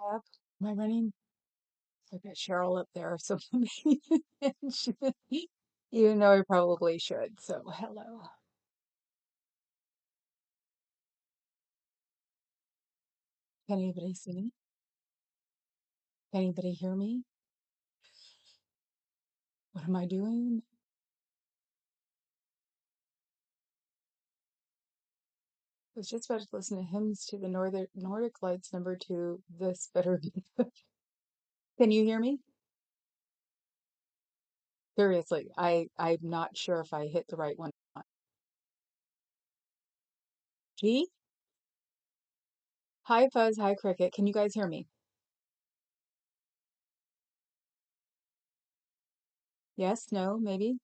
Up. Am I running? I got Cheryl up there, so maybe even though I probably should. So hello. Can anybody see me? Can anybody hear me? What am I doing? I was just about to listen to hymns to the Nordic Lights number 2. This better be good. Can you hear me? Seriously, I'm not sure if I hit the right one or not. G? Hi Fuzz, hi Cricket. Can you guys hear me? Yes, no, maybe?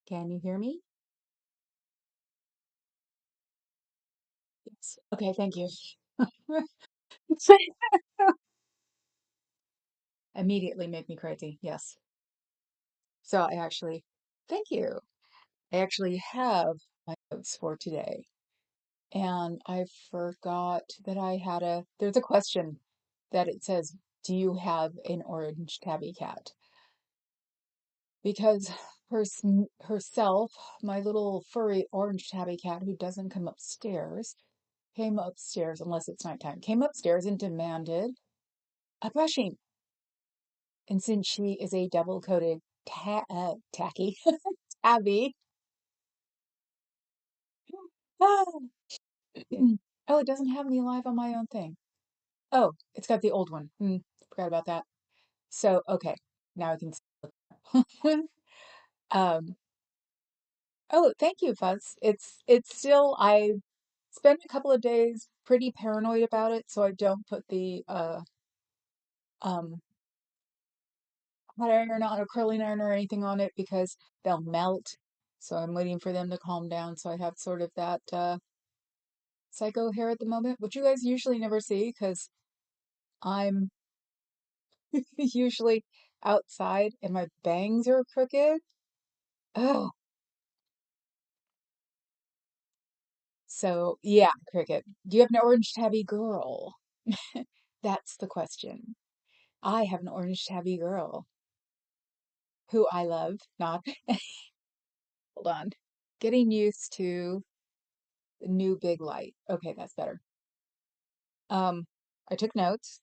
Can you hear me? Yes. Okay, thank you. Immediately made me crazy. Yes. So thank you. I actually have my notes for today. And I forgot that there's a question that it says, do you have an orange tabby cat? Because herself, my little furry orange tabby cat who doesn't come upstairs, came upstairs unless it's nighttime, came upstairs and demanded a brushing. And since she is a double-coated tacky tabby, oh, it doesn't have me live on my own thing. Oh, it's got the old one. Forgot about that. So, okay, now I can see. Um, oh, thank you, Fuzz. It's still I spent a couple of days pretty paranoid about it, so I don't put the um hot iron on or curling iron or anything on it because they'll melt. So I'm waiting for them to calm down. So I have sort of that psycho hair at the moment, which you guys usually never see because I'm usually outside and my bangs are crooked. Oh, so yeah, Cricket. Do you have an orange tabby girl? That's the question. I have an orange tabby girl who I love. Not, hold on. Getting used to the new big light. Okay, that's better. Um, I took notes.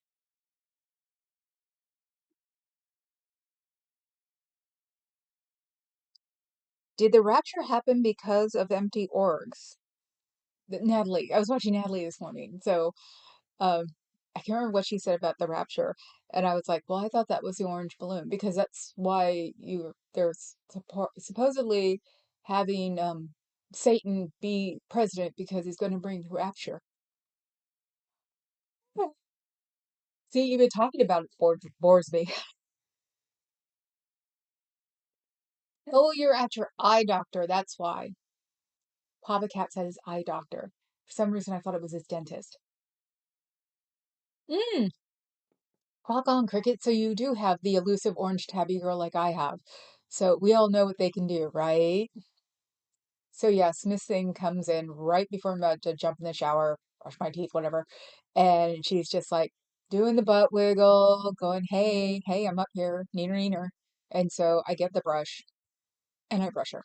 Did the rapture happen because of empty orgs? Natalie, I was watching Natalie this morning, so um, I can't remember what she said about the rapture, and I was like, well, I thought that was the orange balloon because that's why there's supposedly having Satan be president because he's going to bring the rapture. See, even talking about it bores me. Oh, you're at your eye doctor. That's why. Papa Cat said his eye doctor. For some reason, I thought it was his dentist. Mm, rock on, Cricket. So you do have the elusive orange tabby girl like I have. So we all know what they can do, right? So yes, Miss Thing comes in right before I'm about to jump in the shower, brush my teeth, whatever. And she's just like doing the butt wiggle, going, hey, hey, I'm up here, neener, neener. And so I get the brush and I brush her.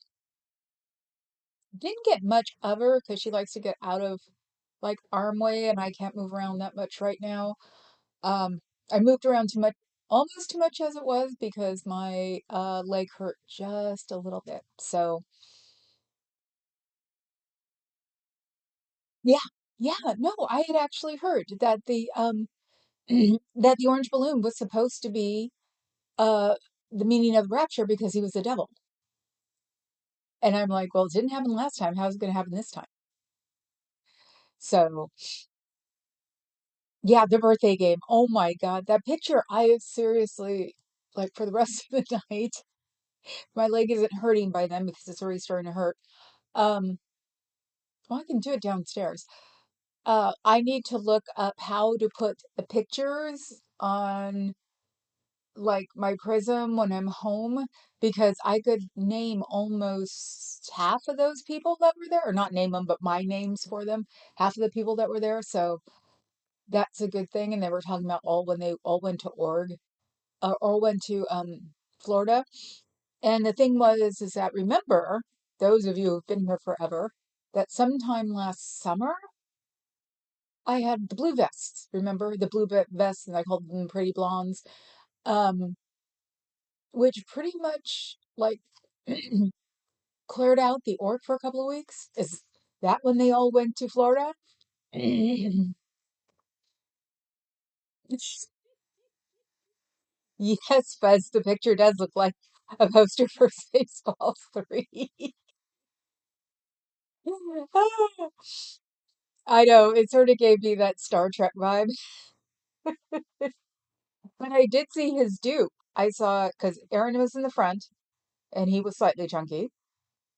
Didn't get much of her because she likes to get out of like arm way and I can't move around that much right now. I moved around too much, almost too much as it was because my leg hurt just a little bit. So yeah, yeah, no, I had actually heard that that the orange balloon was supposed to be uh the meaning of the rapture because he was the devil. And I'm like, well, it didn't happen last time. How's it going to happen this time? So yeah, the birthday game. Oh my God, that picture! I have seriously like for the rest of the night. My leg isn't hurting by then because it's already starting to hurt. Um, well, I can do it downstairs. I need to look up how to put the pictures on like my prism when I'm home because I could name almost half of those people that were there, or not name them, but my names for them, half of the people that were there. So that's a good thing. And they were talking about all when they all went to all went to Florida. And the thing was, is that remember, those of you who've been here forever, that sometime last summer, I had the blue vests. Remember the blue vests, and I called them pretty blondes, um, which pretty much like cleared out the orc for a couple of weeks. Is that when they all went to Florida? Yes, Fuzz, the picture does look like a poster for Spaceballs 3. I know, it sort of gave me that Star Trek vibe. But I did see his dupe. I saw, because Aaron was in the front, and he was slightly chunky,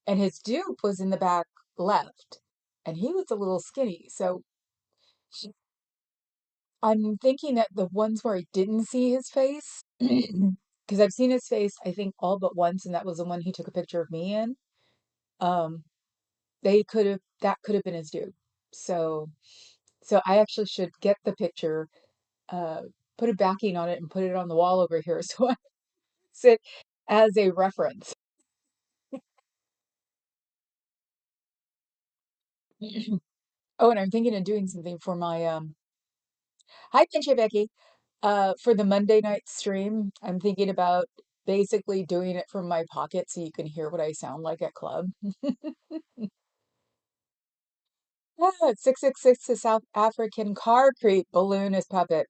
and his dupe was in the back left, and he was a little skinny. So I'm thinking that the ones where I didn't see his face, because I've seen his face, I think all but once, and that was the one he took a picture of me in. Um, that could have been his dude. So, so I actually should get the picture, uh, put a backing on it, and put it on the wall over here, so I sit as a reference. Oh, and I'm thinking of doing something for my hi Pinche Becky. For the Monday night stream, I'm thinking about basically doing it from my pocket so you can hear what I sound like at club. Ah, 666 is South African car creep balloon is puppet.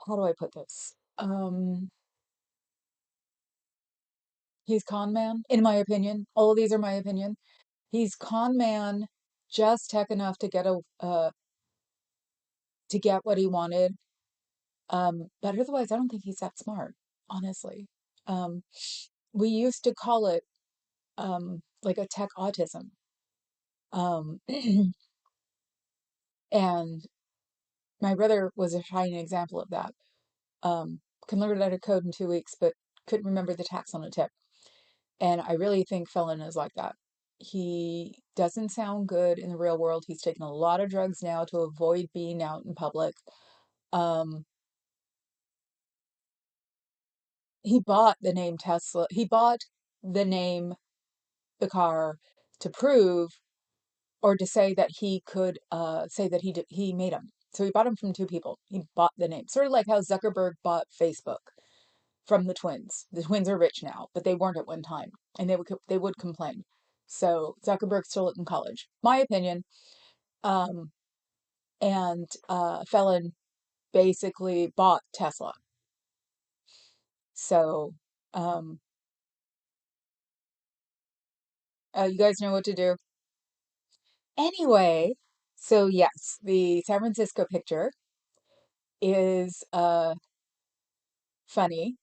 How do I put this? He's con man, in my opinion. All of these are my opinion. He's con man, just tech enough to get a to get what he wanted. But otherwise, I don't think he's that smart, honestly. Um, we used to call it like a tech autism. Um, and my brother was a shining example of that. Can learn how to code in 2 weeks, but couldn't remember the tax on a tip. And I really think Felon is like that. He doesn't sound good in the real world. He's taken a lot of drugs now to avoid being out in public. Um, he bought the name Tesla. He bought the name, the car, to prove or to say that he could say that he made them. So he bought them from two people. He bought the name, sort of like how Zuckerberg bought Facebook from the twins. The twins are rich now, but they weren't at one time, and they would complain. So Zuckerberg stole it in college. My opinion. Um, and Felon basically bought Tesla. So um, you guys know what to do. Anyway, so yes, the San Francisco picture is funny,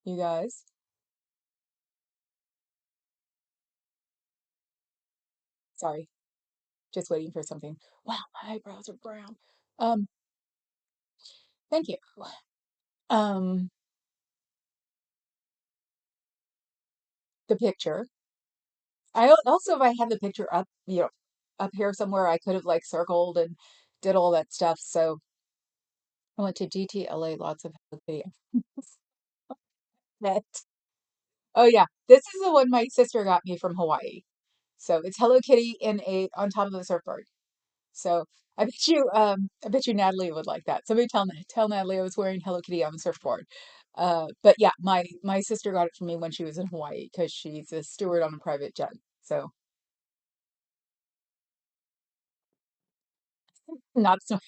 you guys. Sorry, just waiting for something. Wow, my eyebrows are brown. Um, thank you. Um, the picture. Also, if I had the picture up, up here somewhere, I could have like circled and did all that stuff. So I went to GTLA, lots of video. That. Oh yeah, this is the one my sister got me from Hawaii. So it's Hello Kitty in a on top of a surfboard. So I bet you Natalie would like that. Somebody tell Natalie I was wearing Hello Kitty on the surfboard. But yeah, my sister got it for me when she was in Hawaii because she's a steward on a private jet. So not so.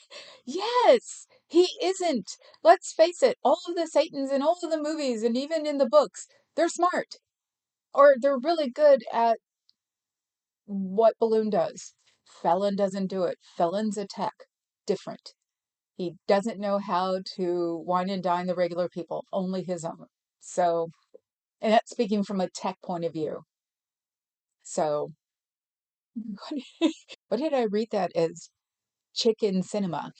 Yes, he isn't. Let's face it, all of the Satans in all of the movies and even in the books, they're smart or they're really good at what Balloon does. Felon doesn't do it. Felon's a tech. Different. He doesn't know how to wine and dine the regular people, only his own. So, and that's speaking from a tech point of view. So, what did I read that as? chicken cinema.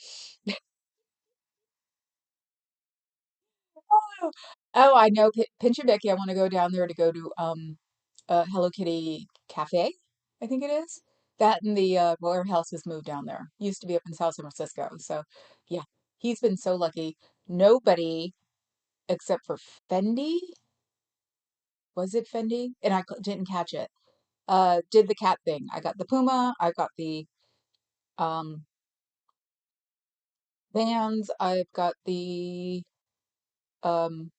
Oh, I know. Pinch and Becky, I want to go down there to go to Hello Kitty Cafe, I think it is. That and the warehouse has moved down there. Used to be up in South San Francisco. So, yeah, he's been so lucky. Nobody except for Fendi, was it Fendi? And I didn't catch it. Did the cat thing. I got the Puma. I got the um Vans. I've got the um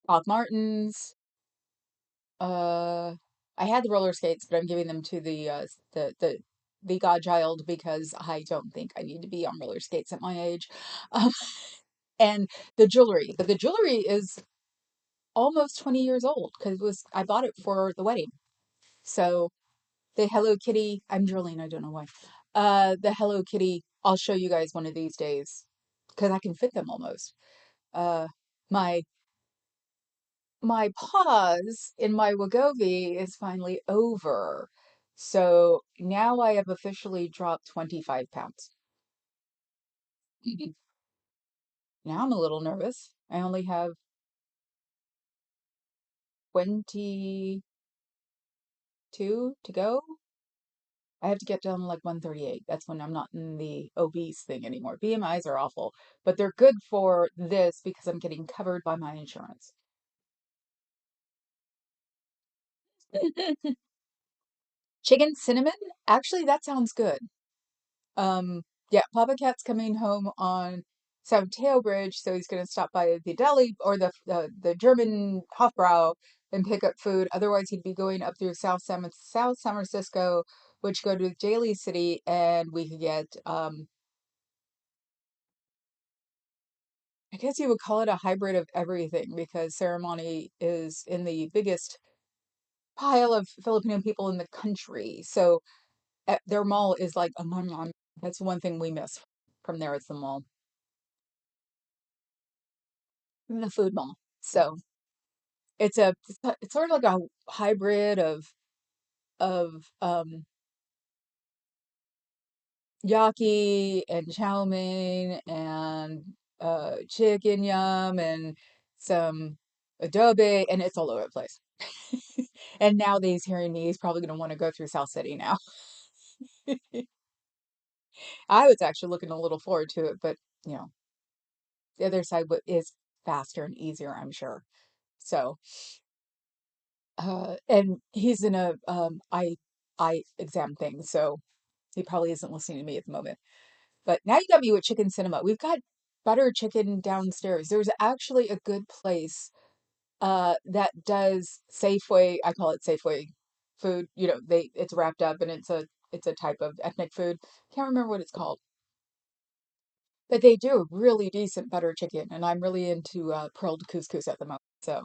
Doc Martens. Uh, I had the roller skates, but I'm giving them to the godchild because I don't think I need to be on roller skates at my age. Um, and the jewelry, but the jewelry is almost 20 years old because it was I bought it for the wedding. So the Hello Kitty, I'm drooling, I don't know why. The Hello Kitty, I'll show you guys one of these days because I can fit them almost. Uh, my my pause in my Wegovy is finally over. So now I have officially dropped 25 pounds. Now I'm a little nervous. I only have 22 to go. I have to get down to like 138. That's when I'm not in the obese thing anymore. BMIs are awful, but they're good for this because I'm getting covered by my insurance. Chicken cinnamon? Actually, that sounds good. Yeah, Papa Cat's coming home on South Tail Bridge, so he's going to stop by the deli or the German Hofbrau and pick up food. Otherwise, he'd be going up through South San Francisco, which go to Daly City, and we could get I guess you would call it a hybrid of everything because Ceremony is in the biggest pile of Filipino people in the country. So their mall is like a mom. That's one thing we miss from there. It's the mall, the food mall. So it's sort of like a hybrid of yaki and chow mein and chicken yum and some adobe and it's all over the place. And now that he's hearing me, he's probably going to want to go through South City now. I was actually looking a little forward to it, but you know, the other side is faster and easier, I'm sure. So, and he's in a eye exam thing, so he probably isn't listening to me at the moment. But now you got me with chicken cinema. We've got butter chicken downstairs. There's actually a good place that does Safeway, I call it Safeway food. You know, it's wrapped up and it's a type of ethnic food. Can't remember what it's called. But they do really decent butter chicken, and I'm really into pearled couscous at the moment. So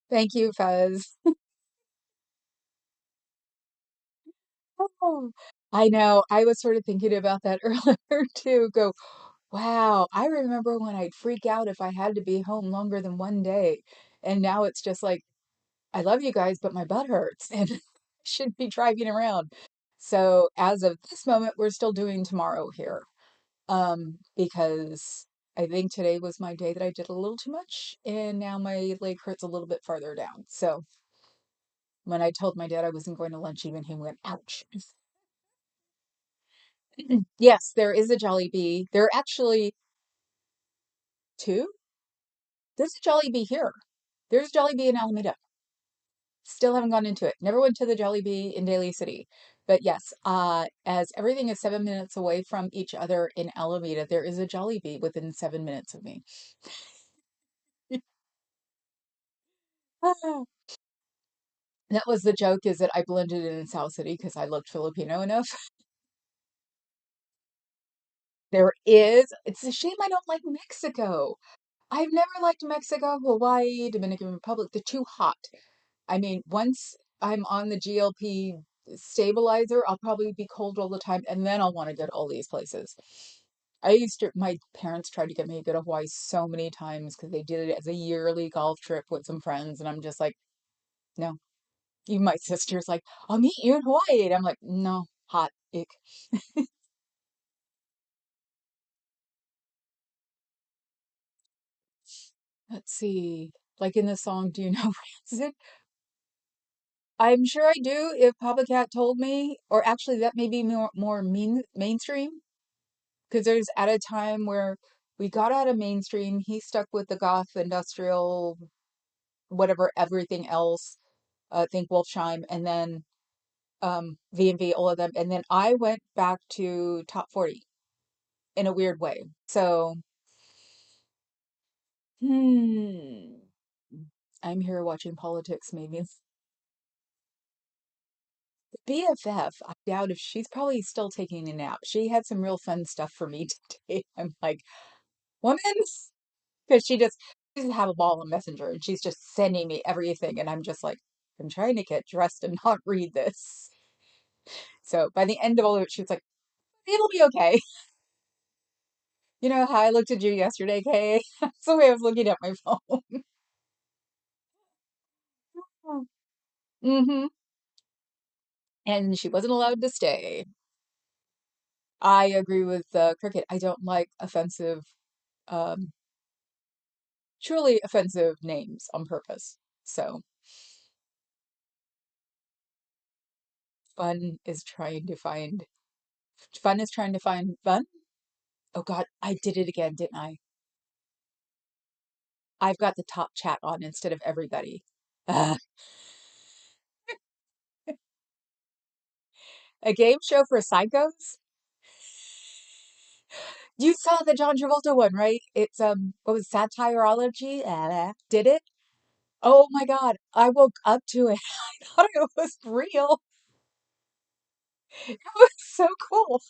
thank you, Fez. Oh, I know. I was sort of thinking about that earlier too. Go, wow, I remember when I'd freak out if I had to be home longer than one day. And now it's just like, I love you guys, but my butt hurts and I shouldn't be driving around. So as of this moment, we're still doing tomorrow here. Because I think today was my day that I did a little too much, and now my leg hurts a little bit farther down. So when I told my dad I wasn't going to lunch, even he went, ouch. Yes, there is a Jollibee. There are actually two. There's a Jollibee here. There's a Jollibee in Alameda. Still haven't gone into it. Never went to the Jollibee in Daly City. But yes, as everything is 7 minutes away from each other in Alameda, there is a Jollibee within 7 minutes of me. That was the joke is that I blended in South City because I looked Filipino enough. There is. It's a shame I don't like Mexico. I've never liked Mexico, Hawaii, Dominican Republic. They're too hot. I mean, once I'm on the GLP stabilizer, I'll probably be cold all the time, and then I'll want to go to all these places. My parents tried to get me to go to Hawaii so many times because they did it as a yearly golf trip with some friends. And I'm just like, no. Even my sister's like, I'll meet you in Hawaii. And I'm like, no, hot, ick. Let's see. Like in the song, Do You Know Rancid? I'm sure I do if Papa Cat told me, or actually that may be more mainstream because there's at a time where we got out of mainstream. He stuck with the goth industrial, whatever, everything else. Think Wolfsheim, and then V&V, all of them, and then I went back to top 40 in a weird way. So, hmm, I'm here watching politics. Maybe BFF. I doubt if she's probably still taking a nap. She had some real fun stuff for me today. I'm like, woman, because she doesn't have a ball on Messenger, and she's just sending me everything, and I'm just like, I'm trying to get dressed and not read this. So by the end of all of it, she was like, it'll be okay. You know how I looked at you yesterday, Kay? That's the way I was looking at my phone. Hmm. And she wasn't allowed to stay. I agree with Cricket. I don't like um, truly offensive names on purpose. So fun is trying to find fun is trying to find fun. Oh God, I did it again, didn't I? I've got the top chat on instead of everybody. Ugh. A game show for psychos? You saw the John Travolta one, right? It's what was it, Satirology? Did it? Oh my God, I woke up to it. I thought it was real. It was so cool.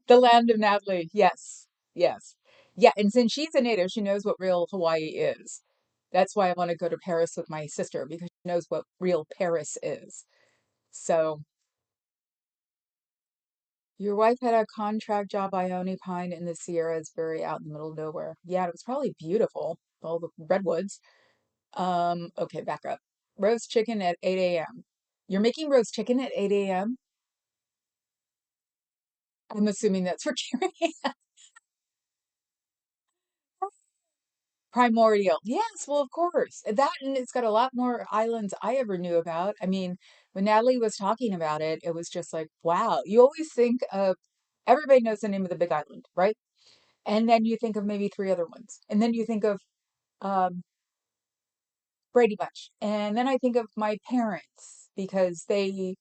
The land of Natalie. Yes. Yes. Yeah, and since she's a native, she knows what real Hawaii is. That's why I want to go to Paris with my sister because she knows what real Paris is. So, your wife had a contract job Ione Pine in the Sierras, very out in the middle of nowhere. Yeah, it was probably beautiful, all the redwoods. Okay, back up. Roast chicken at 8 a.m. You're making roast chicken at 8 a.m.? I'm assuming that's for Carrie. Primordial. Yes, well, of course. That and it's got a lot more islands I ever knew about. I mean, when Natalie was talking about it, it was just like, wow. You always think of everybody knows the name of the big island, right? And then you think of maybe three other ones. And then you think of um, Brady Bunch. And then I think of my parents because they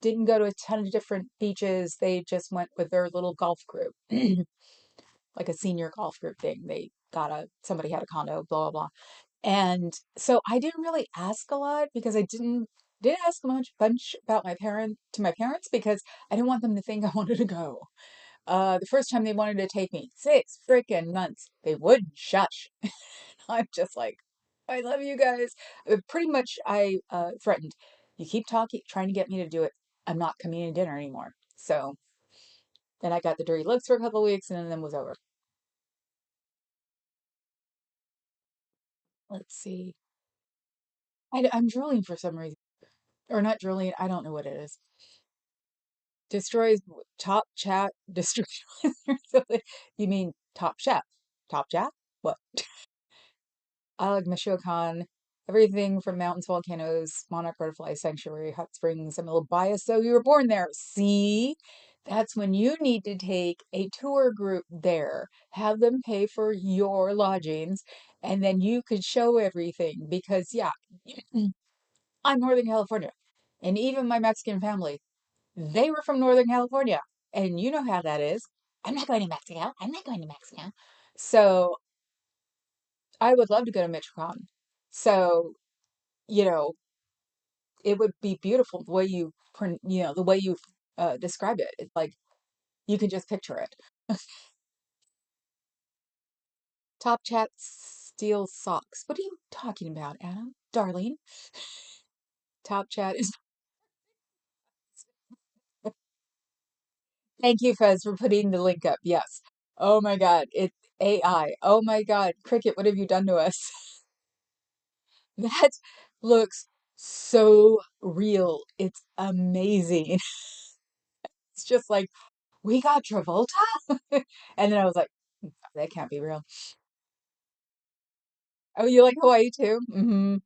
didn't go to a ton of different beaches. They just went with their little golf group, like a senior golf group thing. Somebody had a condo, blah, blah, blah. And so I didn't really ask a lot because I didn't ask much bunch about my parents because I didn't want them to think I wanted to go. The first time they wanted to take me, 6 freaking months, they wouldn't shush. I'm just like, I love you guys. Pretty much, I threatened, you keep talking, trying to get me to do it. I'm not coming to dinner anymore. So then I got the dirty looks for a couple of weeks and then it was over. Let's see. I'm drooling for some reason. Or not drooling, I don't know what it is. Destroys top chat, destroys. You mean top chef? Top chat? What? I like Michoacan, everything from mountains, volcanoes, monarch butterfly sanctuary, hot springs. I'm a little biased, so you were born there. See, that's when you need to take a tour group there, have them pay for your lodgings, and then you could show everything. Because, yeah, I'm Northern California, and even my Mexican family, they were from Northern California, and you know how that is. I'm not going to Mexico. I'm not going to Mexico. So I would love to go to Michoacan. So, you know, it would be beautiful the way the way you describe it. It's like you can just picture it. Top Chat steel socks. What are you talking about, Adam? Darling, Top Chat is Thank you, Fez, for putting the link up. Yes. Oh my God, it's AI. Oh my God, Cricket, what have you done to us? That looks so real. It's amazing. It's just like, we got Travolta? And then I was like, that can't be real. Oh, you like Hawaii too? Mm-hmm.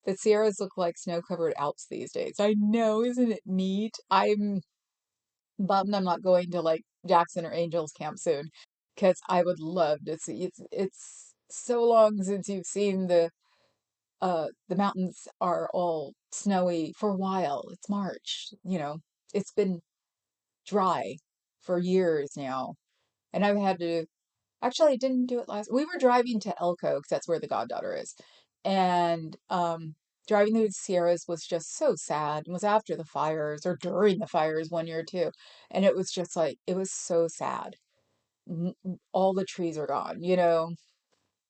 The Sierras look like snow-covered Alps these days. I know, isn't it neat? I'm bummed I'm not going to like Jackson or Angels Camp soon because I would love to see. It's so long since you've seen the mountains are all snowy for a while. It's March, you know. It's been dry for years now. And I've had to actually I didn't do it last. We were driving to Elko because that's where the goddaughter is. And driving through the Sierras was just so sad. It was after the fires or during the fires one year too. And it was just like it was so sad. All the trees are gone, you know.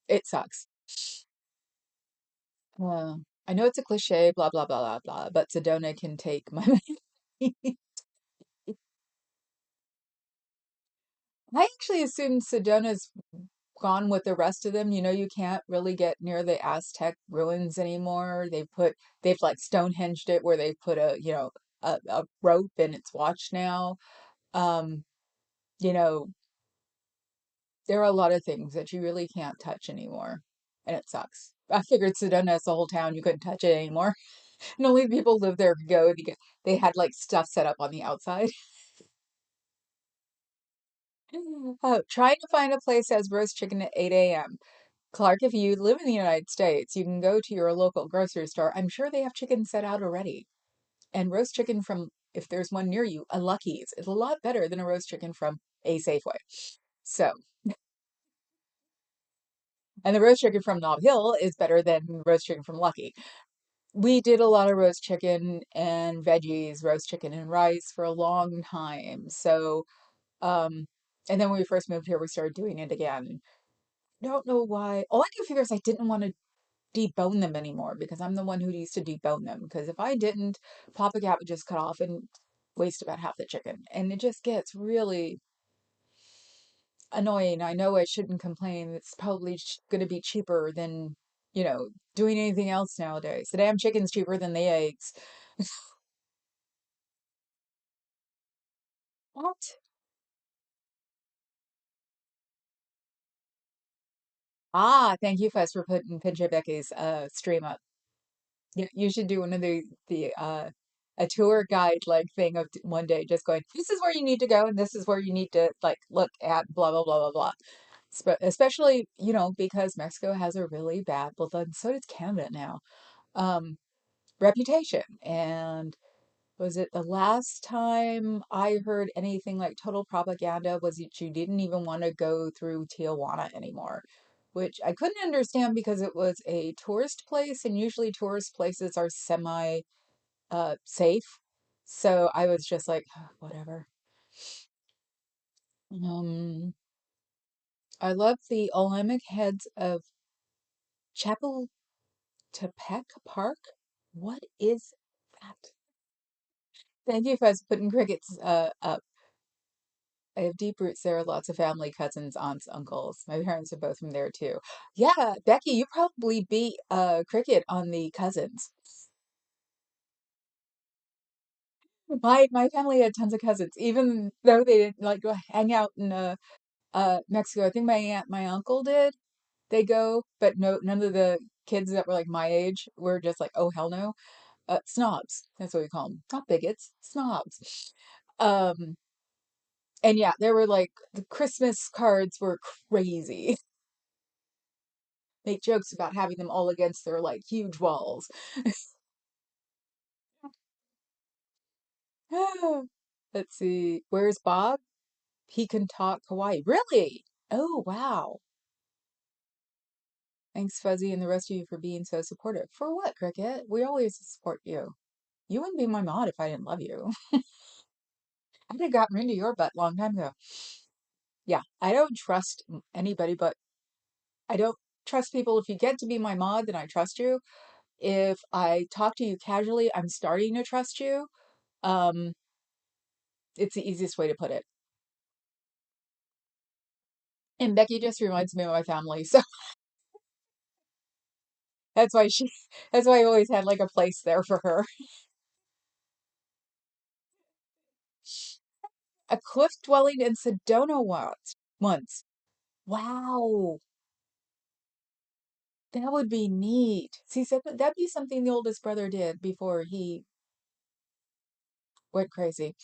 It sucks. I know it's a cliche, blah blah blah blah blah, but Sedona can take my money. I actually assumed Sedona's gone with the rest of them. You know, you can't really get near the Aztec ruins anymore. They've like Stonehenged it where they put a rope in its watch now. Um, you know, there are a lot of things that you really can't touch anymore, and it sucks. I figured Sedona is the whole town, you couldn't touch it anymore. And only people live there could go. They had like stuff set up on the outside. Trying to find a place that has roast chicken at 8 a.m. Clark, if you live in the United States, you can go to your local grocery store. I'm sure they have chicken set out already. And roast chicken from, if there's one near you, a Lucky's is a lot better than a roast chicken from a Safeway. So, and the roast chicken from Nob Hill is better than roast chicken from Lucky. We did a lot of roast chicken and veggies, roast chicken and rice for a long time. So, um, and then when we first moved here, we started doing it again. Don't know why. All I can figure is I didn't want to debone them anymore because I'm the one who used to debone them. Because if I didn't, Papa Cat would just cut off and waste about half the chicken. And it just gets really annoying. I know I shouldn't complain. It's probably going to be cheaper than, you know, doing anything else nowadays. The damn chicken's cheaper than the eggs. What? Ah, thank you, Fess, for putting Pinche Becky's stream up. You should do one of the a tour guide like thing of one day just going, this is where you need to go and this is where you need to like look at blah blah blah blah blah. Especially, you know, because Mexico has a really bad, well then so does Canada now, um, reputation. And was it the last time I heard anything like total propaganda was that you didn't even want to go through Tijuana anymore, which I couldn't understand because it was a tourist place and usually tourist places are semi safe. So I was just like, whatever. Um, I love the Olympic heads of Chapultepec Park. What is that? Thank you for putting crickets up. I have deep roots there, lots of family, cousins, aunts, uncles. My parents are both from there too. Yeah, Becky, you probably beat Cricket on the cousins. My family had tons of cousins, even though they didn't like go hang out in Mexico. I think my aunt, my uncle did. They go, but no, none of the kids that were like my age were just like, oh hell no. Snobs. That's what we call them. Not bigots, snobs. Um, and yeah, there were like the Christmas cards were crazy. Make jokes about having them all against their like huge walls. Let's see. Where's Bob? He can talk Hawaii. Really? Oh, wow. Thanks, Fuzzy, and the rest of you for being so supportive. For what, Cricket? We always support you. You wouldn't be my mod if I didn't love you. I'd have gotten into your butt long time ago. Yeah, I don't trust anybody, but I don't trust people. If you get to be my mod, then I trust you. If I talk to you casually, I'm starting to trust you. Um, It's the easiest way to put it. And Becky just reminds me of my family, so that's why she, that's why I always had like a place there for her. A cliff dwelling in Sedona once. Wow, that would be neat. See, so that'd be something the oldest brother did before he went crazy.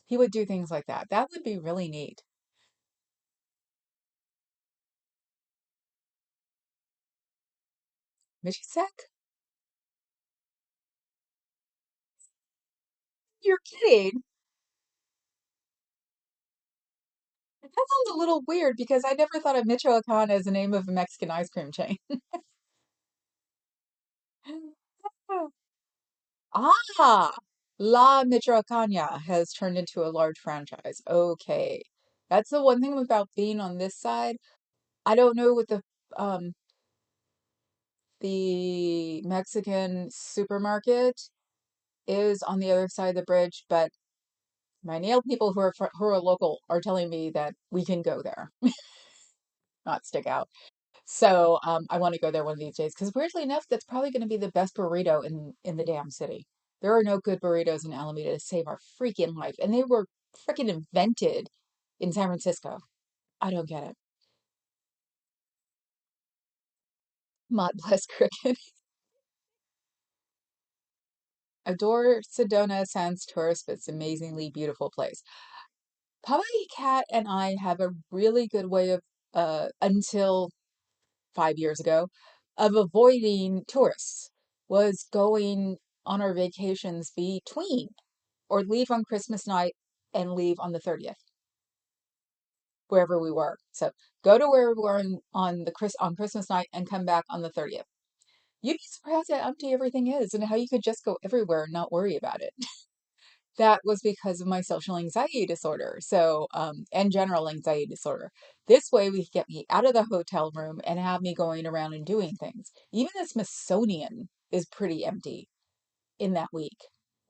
He would do things like that. That would be really neat. Michisak? You're kidding. That sounds a little weird because I never thought of Michoacan as the name of a Mexican ice cream chain. Ah, La Michoacana has turned into a large franchise. Okay. That's the one thing about being on this side. I don't know what the Mexican supermarket is on the other side of the bridge, but my nail people who are local are telling me that we can go there, not stick out. So I want to go there one of these days because weirdly enough, that's probably going to be the best burrito in the damn city. There are no good burritos in Alameda to save our freaking life, and they were freaking invented in San Francisco. I don't get it. Mott bless cricket. Adore Sedona Sans tourist, but it's an amazingly beautiful place. Probably Cat and I have a really good way of until 5 years ago of avoiding tourists was going on our vacations between or leave on Christmas night and leave on the 30th, wherever we were. So go to where we were on Christmas night and come back on the 30th. You'd be surprised how empty everything is and how you could just go everywhere and not worry about it. That was because of my social anxiety disorder. So, and general anxiety disorder. This way, we could get me out of the hotel room and have me going around and doing things. Even the Smithsonian is pretty empty in that week,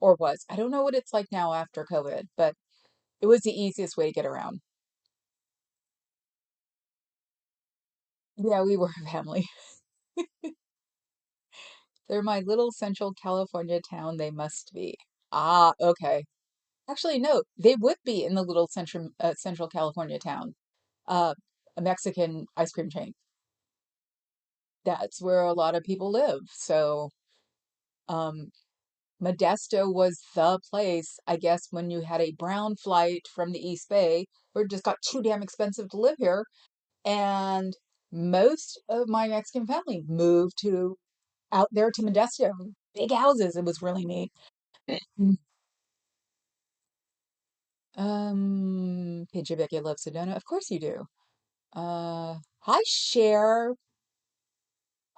or was. I don't know what it's like now after COVID, but it was the easiest way to get around. Yeah, we were a family. They're my little Central California town. They must be. Ah, okay. Actually, no, they would be in the little Central California town. Uh, a Mexican ice cream chain. That's where a lot of people live. So, um, Modesto was the place, I guess, when you had a brown flight from the East Bay, or it just got too damn expensive to live here. And most of my Mexican family moved to out there to Modesto. Big houses. It was really neat. Pinche Becky loves Sedona. Of course you do. Hi, Cher.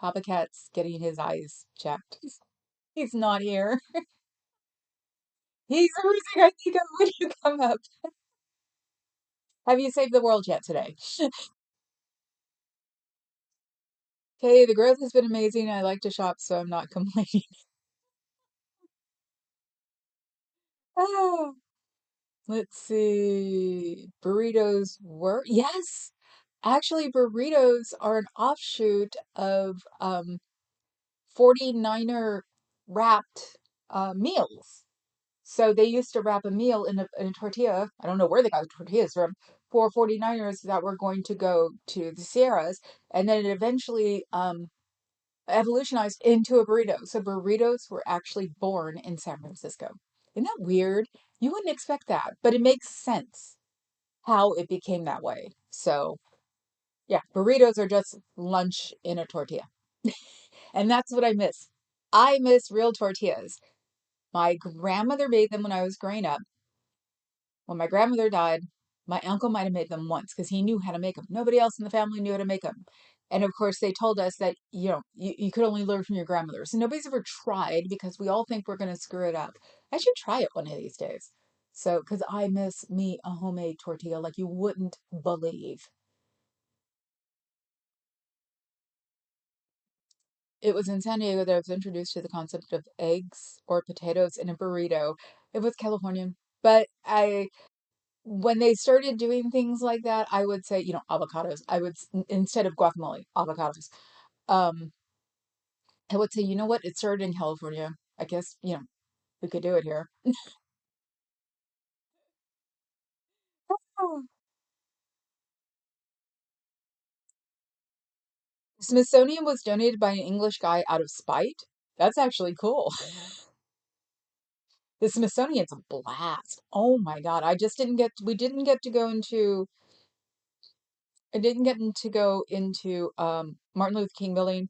Papa Cat's getting his eyes checked. He's not here. He's the reason I think of when you come up. Have you saved the world yet today? Okay, the growth has been amazing. I like to shop, so I'm not complaining. Ah, let's see. Burritos were, yes. Actually, burritos are an offshoot of 49er wrapped meals. So they used to wrap a meal in a tortilla. I don't know where they got the tortillas from for 49ers that were going to go to the Sierras. And then it eventually evolutionized into a burrito. So burritos were actually born in San Francisco. Isn't that weird? You wouldn't expect that, but it makes sense how it became that way. So yeah, burritos are just lunch in a tortilla. And that's what I miss. I miss real tortillas. My grandmother made them when I was growing up. When my grandmother died, my uncle might have made them once because he knew how to make them. Nobody else in the family knew how to make them. And of course, they told us that, you could only learn from your grandmother. So nobody's ever tried because we all think we're going to screw it up. I should try it one of these days. So, because I miss me a homemade tortilla like you wouldn't believe. It was in San Diego that I was introduced to the concept of eggs or potatoes in a burrito. It was Californian, but when they started doing things like that, I would say, avocados. Instead of guacamole, avocados. Um, I would say, you know what? It started in California. I guess, we could do it here. Oh. Smithsonian was donated by an English guy out of spite. That's actually cool. The Smithsonian's a blast. Oh my God. We didn't get to go into, I didn't get to go into Martin Luther King building.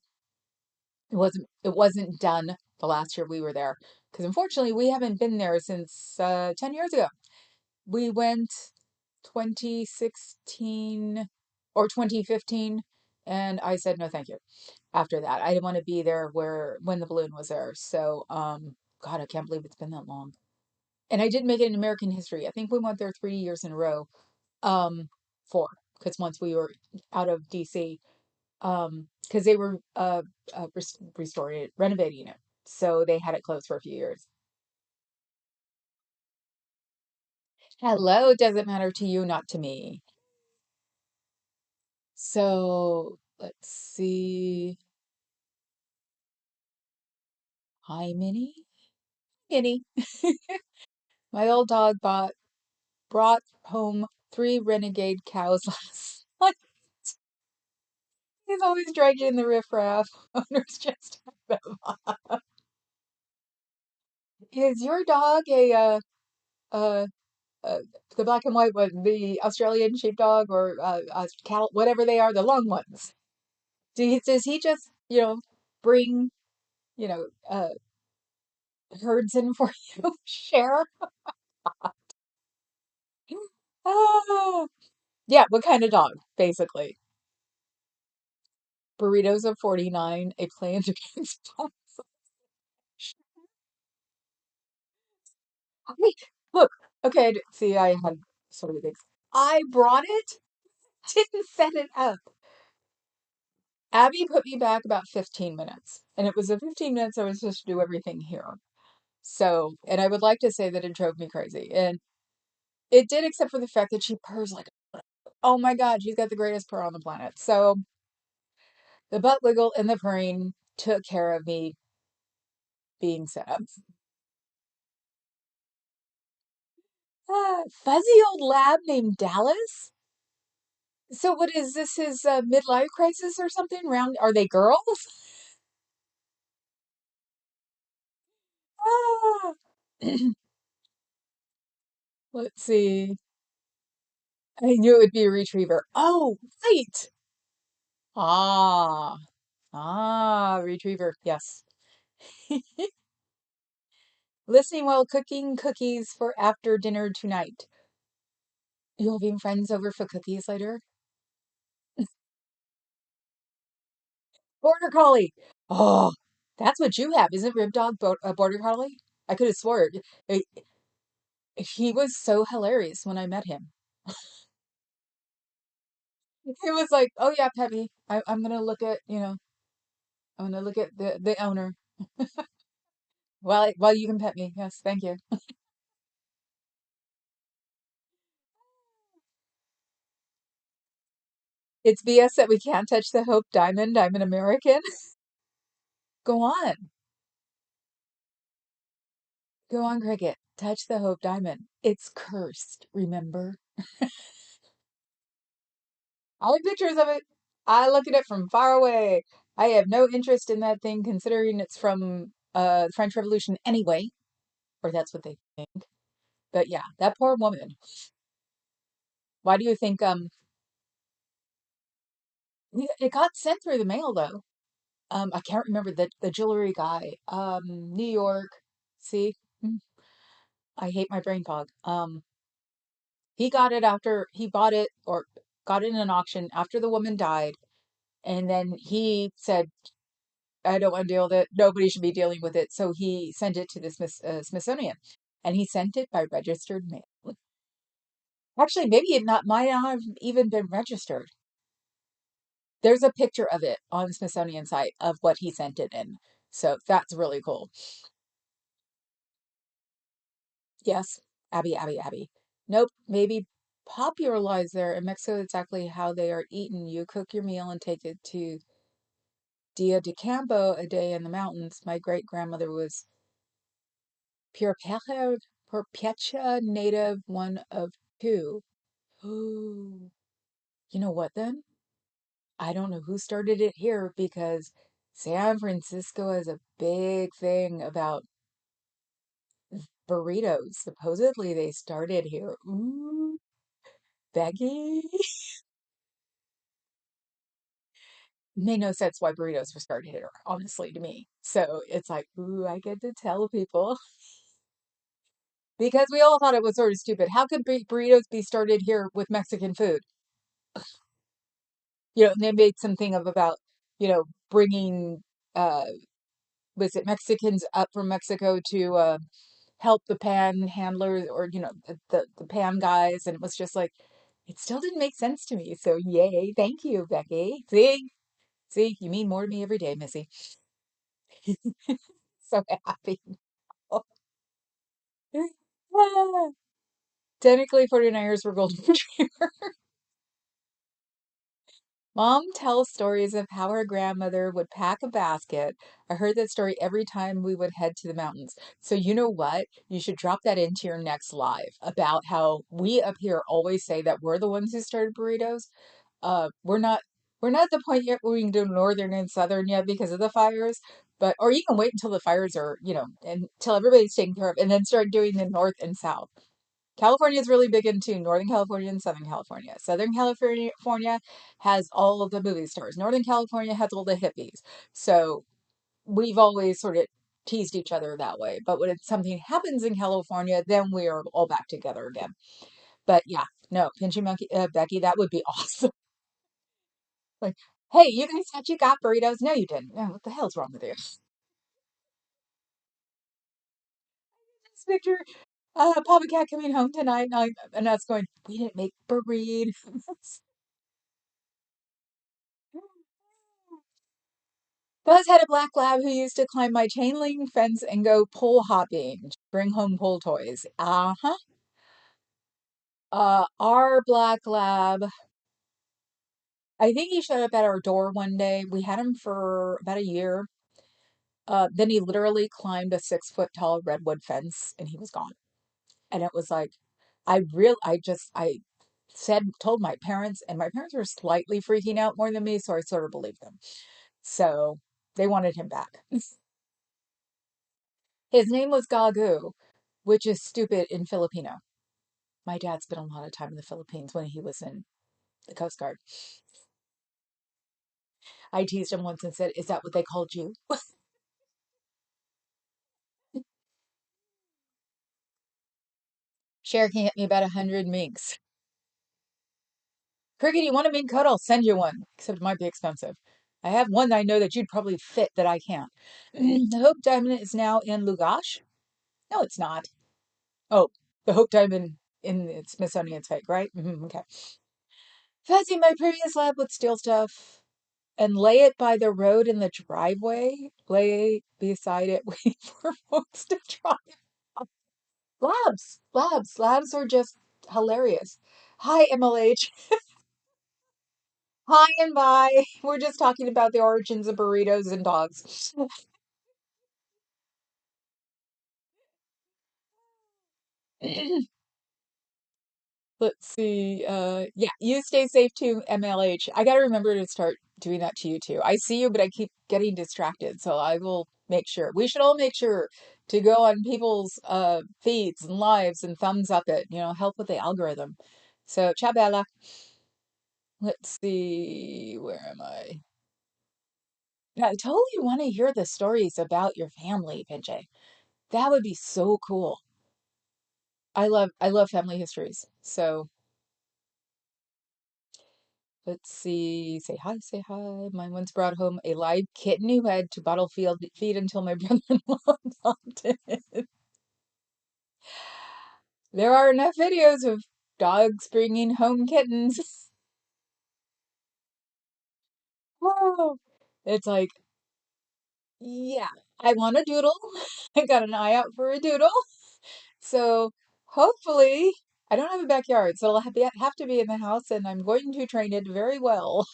It wasn't done the last year we were there. Because unfortunately we haven't been there since 10 years ago. We went 2016 or 2015, and I said no thank you after that. I didn't want to be there when the balloon was there. So God, I can't believe it's been that long. And I did make it in American history. I think we went there 3 years in a row. Um, four, because once we were out of DC, because they were restoring it, renovating it, so they had it closed for a few years. Hello, doesn't matter to you, not to me. So let's see. Hi, Minnie. Minnie. My old dog brought home three renegade cows last night. He's always dragging the riffraff. Owners just have them. Is your dog uh, uh, the black and white one, the Australian sheepdog or cattle, whatever they are, the long ones? Does he just, bring, you know, uh, herds in for you? Share? Ah, yeah, what kind of dog, basically? Burritos of 49, a plan against poverty. Wait, look. Okay, see, I had so many things. I brought it, didn't set it up. Abby put me back about 15 minutes, and it was the 15 minutes I was supposed to do everything here. So, and I would like to say that it drove me crazy. And it did, except for the fact that she purrs like, oh my God, she's got the greatest purr on the planet. So the butt wiggle and the purring took care of me being set up. Fuzzy old lab named Dallas. So what is this? His midlife crisis or something? Round? Are they girls? Ah. Let's see. I knew it would be a retriever. Oh, right. Ah, retriever. Yes. Listening while cooking cookies for after dinner tonight. You having friends over for cookies later? Border Collie. Oh, that's what you have. Isn't Rib Dog a Border Collie? I could have sworn. It, he was so hilarious when I met him. He was like, "Oh yeah, pet me. I'm gonna look at, I'm gonna look at the owner. Well, you can pet me. Yes, thank you." It's BS that we can't touch the Hope Diamond. I'm an American. Go on. Go on, Cricket. Touch the Hope Diamond. It's cursed, remember? I have pictures of it. I look at it from far away. I have no interest in that thing considering it's from the French Revolution anyway, or that's what they think. But yeah, that poor woman. Why do you think it got sent through the mail though? I can't remember the jewelry guy. New York. See? Mm, I hate my brain fog. He got it after he bought it or got it in an auction after the woman died, and then he said, "I don't want to deal with it. Nobody should be dealing with it." So he sent it to the Smithsonian, and he sent it by registered mail. Actually, maybe it not might not have even been registered. There's a picture of it on the Smithsonian site of what he sent it in. So that's really cool. Yes, Abby, Abby, Abby. Nope, maybe popularized there. In Mexico, exactly how they are eaten. You cook your meal and take it to Dia de Campo, a day in the mountains. My great grandmother was Purepecha native, one of two. Ooh. You know what then? I don't know who started it here because San Francisco has a big thing about burritos. Supposedly they started here. Ooh, Becky. Made no sense why burritos were started here, honestly, to me. So it's like, ooh, I get to tell people because we all thought it was sort of stupid. How could burritos be started here with Mexican food? And they made something of about, bringing, uh, was it Mexicans up from Mexico to help the panhandlers or, the pan guys. And it was just like, it still didn't make sense to me. So yay. Thank you, Becky. See, you mean more to me every day, Missy. So happy. Technically, 49ers were golden retriever. Mom tells stories of how her grandmother would pack a basket. I heard that story every time we would head to the mountains. So you know what? You should drop that into your next live about how we up here always say that we're the ones who started burritos. We're not at the point yet where we can do northern and southern yet because of the fires. But or you can wait until the fires are, until everybody's taken care of and then start doing the north and south. California is really big into Northern California and Southern California. Southern California has all of the movie stars. Northern California has all the hippies. So we've always sort of teased each other that way. But when something happens in California, then we are all back together again. But yeah, no, Pinchy Monkey, Becky, that would be awesome. Like, hey, you guys said you got burritos. No, you didn't. No, what the hell's wrong with you? This picture, Papa Cat coming home tonight, and us going, we didn't make burritos. Buzz had a black lab who used to climb my chain link fence and go pole hopping, bring home pole toys. Uh-huh. Our black lab, I think he showed up at our door one day. We had him for about a year. Then he literally climbed a 6 foot tall redwood fence and he was gone. And it was like, I told my parents, and my parents were slightly freaking out more than me, so I sort of believed them. So they wanted him back. His name was Gagu, which is stupid in Filipino. My dad spent a lot of time in the Philippines when he was in the Coast Guard. I teased him once and said, is that what they called you? Cher can get me about 100 minks. Cricket, you want a mink coat? I'll send you one. Except it might be expensive. I have one that I know that you'd probably fit that I can't. The Hope Diamond is now in Lugash. No, it's not. Oh, the Hope Diamond in the Smithsonian's fake, right? Okay. Fancy my previous lab would steal stuff and lay it by the road in the driveway. Lay beside it, waiting for folks to drive. Labs are just hilarious. Hi, MLH. Hi and bye. We're just talking about the origins of burritos and dogs. Let's see. Yeah, you stay safe too, MLH. I gotta remember to start doing that to you too. I see you, but I keep getting distracted, so I will make sure. We should all make sure to go on people's feeds and lives and thumbs up it, help with the algorithm. So, ciao bella. Let's see, where am I? Yeah, I totally want to hear the stories about your family, Pinche. That would be so cool. I love family histories. So let's see. Say hi. Mine once brought home a live kitten who had to bottle feed until my brother-in-law adopted it. There are enough videos of dogs bringing home kittens. Whoa. It's like, yeah, I want a doodle. I got an eye out for a doodle. So hopefully I don't have a backyard, so it'll have to be in the house, and I'm going to train it very well.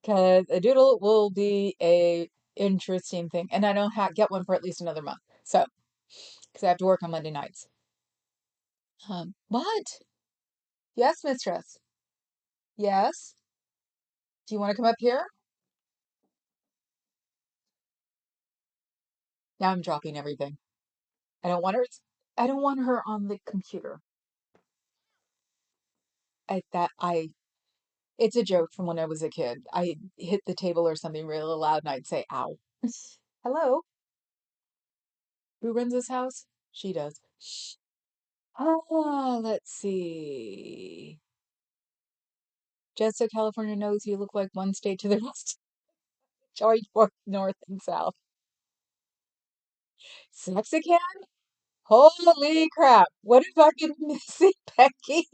Because a doodle will be a interesting thing, and I don't get one for at least another month. So, because I have to work on Monday nights. What? Yes, mistress. Yes. Do you want to come up here? Now I'm dropping everything. I don't want her. I don't want her on the computer. I it's a joke from when I was a kid. I hit the table or something really loud and I'd say, ow. Hello? Who runs this house? She does. Let's see. Just so California knows you look like one state to the rest. Join North and South. Mexican? Holy crap. What have I been missing, Becky?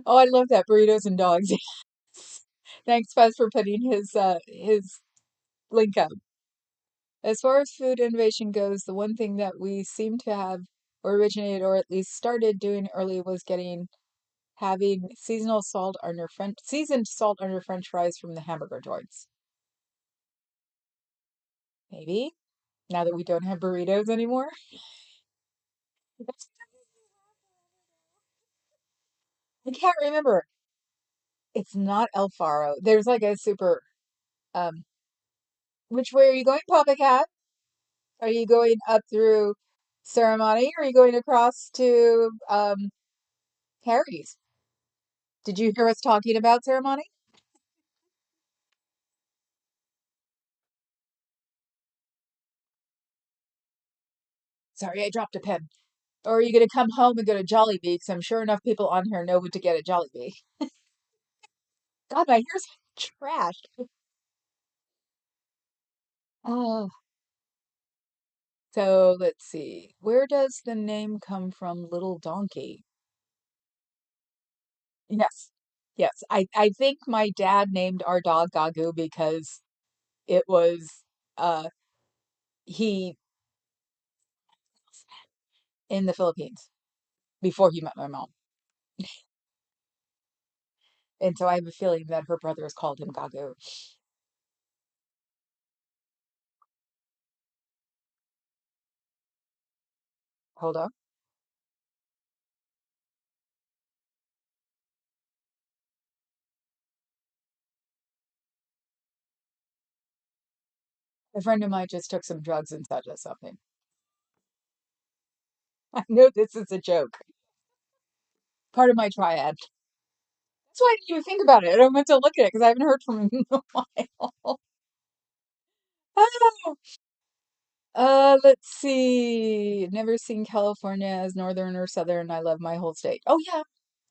Oh, I love that. Burritos and dogs. Thanks, Fuzz, for putting his link up. As far as food innovation goes, the one thing that we seem to have originated or at least started doing early was getting having seasoned salt under French fries from the hamburger joints. Maybe now that we don't have burritos anymore. I can't remember. It's not El Faro. There's like a super. Um, which way are you going, Papa Cat? Are you going up through Ceremony? Or are you going across to Harry's? Did you hear us talking about Ceremony? Sorry, I dropped a pen. Or are you going to come home and go to Jollibee? Because I'm sure enough people on here know what to get at Jollibee. God, my hair's trashed. Oh, so let's see. Where does the name come from, Little Donkey? Yes. Yes. I think my dad named our dog Gagu because it was uh he in the Philippines before he met my mom. And so I have a feeling that her brothers called him Gagu. Hold on. A friend of mine just took some drugs and said us something. I know this is a joke. Part of my triad. That's why I didn't even think about it. I went to look at it because I haven't heard from him in a while. Let's see. Never seen California as northern or southern. I love my whole state. Oh yeah.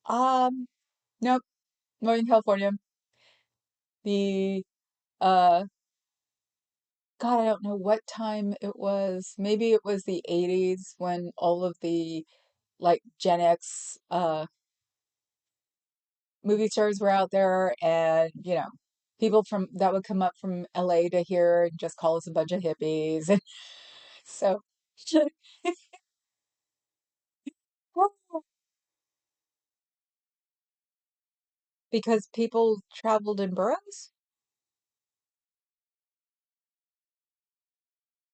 Um, nope. Northern California. The uh God, I don't know what time it was. Maybe it was the 80s when all of the like Gen X movie stars were out there and people from that would come up from LA to here and just call us a bunch of hippies. And so because people traveled in burros?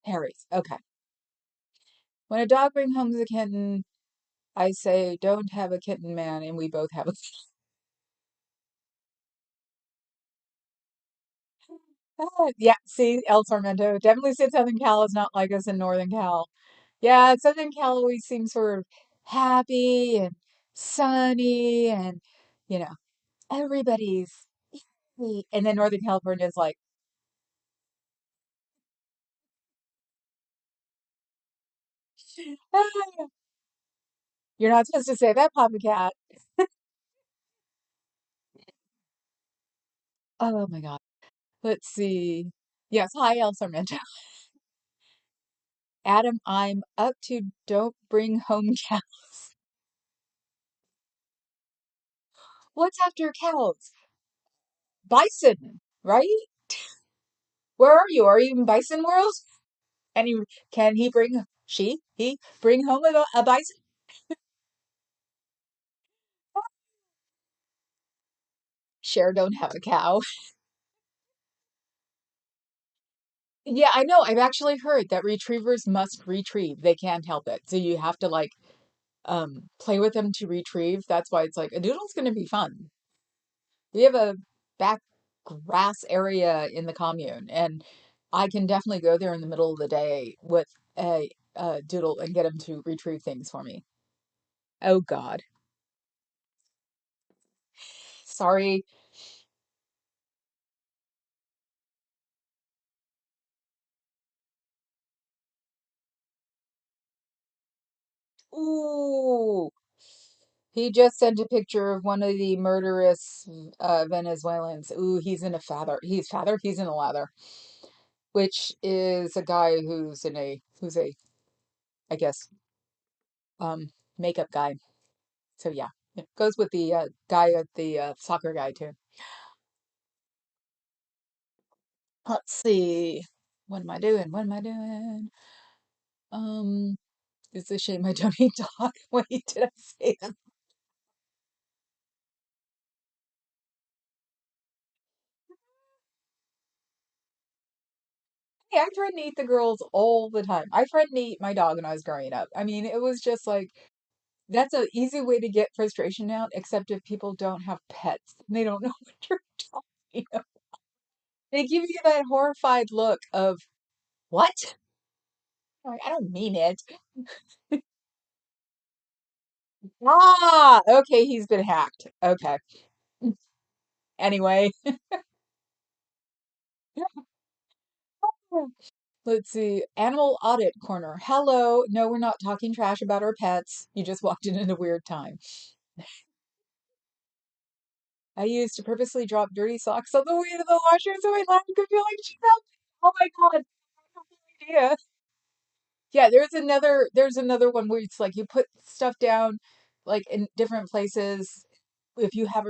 Harry's. Okay. When a dog brings home a kitten, I say, don't have a kitten, man, and we both have a yeah, see, El Sarmento. Definitely said Southern Cal is not like us in Northern Cal. Yeah, Southern Cal always seems sort of happy and sunny and, you know, everybody's happy. And then Northern California is like, "Ah, you're not supposed to say that, Papa Cat." Oh my God. Let's see. Yes, hi, El Sarmento. Adam, I'm up to don't bring home cows. What's after cows? Bison, right? Where are you? Are you in Bison World? Can he he bring home a bison? Cher don't have a cow. Yeah, I know. I've actually heard that retrievers must retrieve. They can't help it. So you have to like play with them to retrieve. That's why it's like a doodle's gonna be fun. We have a back grass area in the commune, and I can definitely go there in the middle of the day with a doodle and get him to retrieve things for me. Oh God. Sorry. Ooh. He just sent a picture of one of the murderous Venezuelans. Ooh, he's in a father. He's in a lather, which is a guy who's a I guess um makeup guy. So yeah, it goes with the guy at the soccer guy too. Let's see. What am I doing? What am I doing? Um, it's a shame I don't eat dog. Wait, did I say that? Hey, I threatened to eat the girls all the time. I threatened to eat my dog when I was growing up. I mean, it was just like that's an easy way to get frustration out, except if people don't have pets. They don't know what you're talking about. They give you that horrified look of, what? Like, I don't mean it. Ah, okay, he's been hacked. Okay. Anyway, let's see. Animal audit corner. Hello. No, we're not talking trash about our pets. You just walked in at a weird time. I used to purposely drop dirty socks on the way to the washroom so my laundry could feel like she felt. Oh my God. Yeah. Yeah, there's another one where it's like you put stuff down like in different places. If you have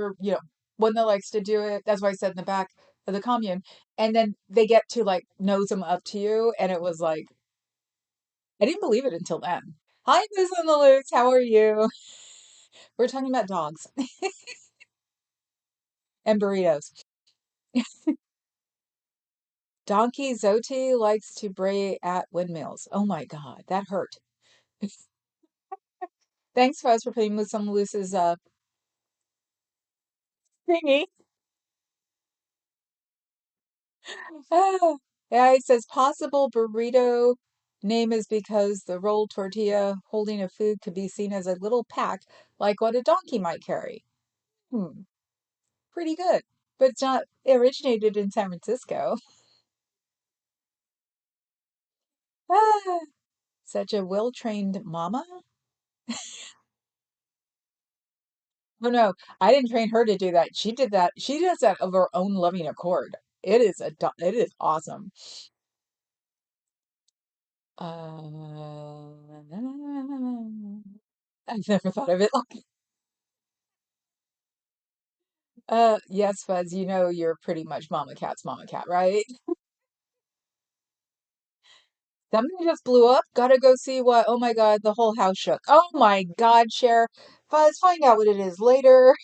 one that likes to do it, that's why I said in the back of the commune. And then they get to like nose them up to you, and it was like I didn't believe it until then. Hi, Miss on the Loose, how are you? We're talking about dogs and burritos. Donkey Zoti likes to bray at windmills. Oh my God, that hurt. Thanks, Fuzz, for playing with some Loose's thingy. Ah, yeah, it says possible burrito name is because the rolled tortilla holding a food could be seen as a little pack, like what a donkey might carry. Hmm, pretty good. But it's not it originated in San Francisco. Ah, such a well-trained mama. Oh no, I didn't train her to do that. She did that. She does that of her own loving accord. It is awesome. I've never thought of it like yes, Fuzz, you know you're pretty much Mama Cat's Mama Cat, right? Something just blew up. Gotta go see what. Oh my God, the whole house shook. Oh my God, Cher. Fuzz, find out what it is later.